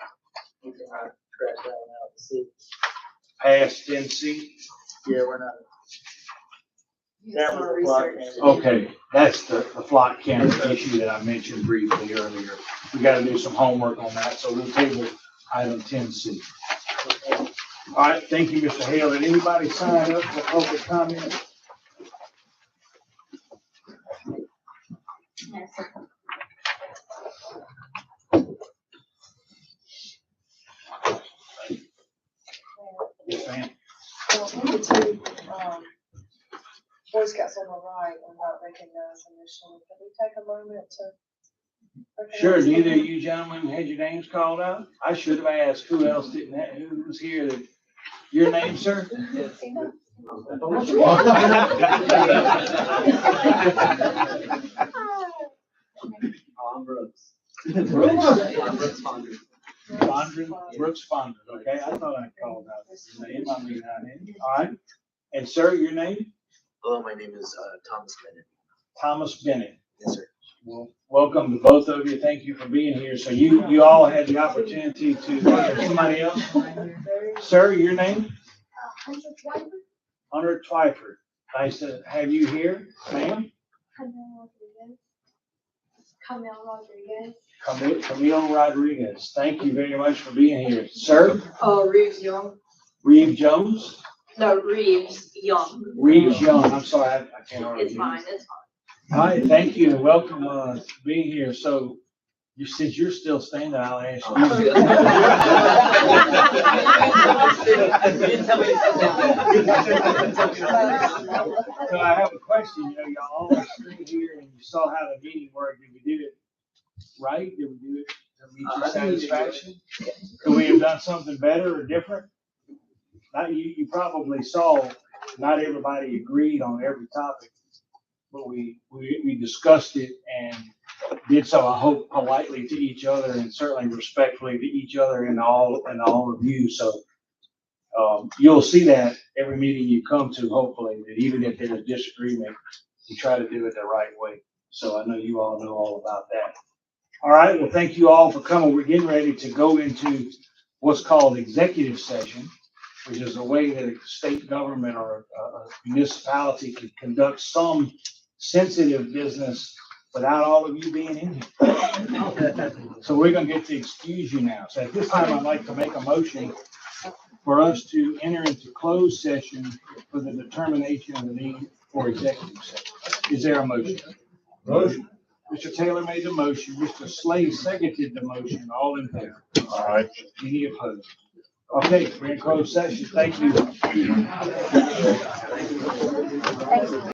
we can scratch that one out to see. Past 10C? Yeah, we're not. That was the block camera. Okay, that's the flock camera issue that I mentioned briefly earlier. We gotta do some homework on that, so we'll table item 10C. All right, thank you, Mr. Hale. Did anybody sign up for public comment? Yes, ma'am. Well, one of the 2, Boy Scouts on the right are not recognized initially. Can we take a moment to? recognize Sure, do either them? of you gentlemen had your names called out? I should have asked who else didn't have, who was here. Your name, sir? I'm Brooks. Brooks? I'm Brooks Fondren. Fondren, Brooks Fondren, okay, I thought I called out his name, I mean, I didn't. All right, and sir, your name? Hello, my name is Thomas Bennett. Thomas Bennett. Yes, sir. Well, welcome to both of you, thank you for being here. So you all had the opportunity to, somebody else? Sir, your name? Hunter Twyford. Nice to have you here, ma'am. Camille Rodriguez, thank you very much for being here. Sir? Reeves Young. Reeve Jones? No, Reeves Young. Reeves Young, I'm sorry, I can't hardly. It's fine, it's fine. Hi, thank you, and welcome, to being here. So, since you're still standing, I'll ask you. So I have a question, y'all all sitting here and you saw how the meeting worked. Did we do it right? Did we do it to meet your satisfaction? Could we have done something better or different? Not, you probably saw, not everybody agreed on every topic, but we discussed it and did so, I hope, politely to each other and certainly respectfully to each other and all of you. So you'll see that every meeting you come to, hopefully, that even if there's disagreement, you try to do it the right way. So I know you all know all about that. All right, well, thank you all for coming. We're getting ready to go into what's called executive session, which is a way that a state government or a municipality can conduct some sensitive business without all of you being in here. So we're gonna get to excuse you now. So at this time, I'd like to make a motion for us to enter into closed session for the determination of the need for executive session. Is there a motion? Motion. Mr. Taylor made the motion. Mr. Slade seconded the motion. All in favor? All right. Any opposed? Okay, we're in closed session. Thank you.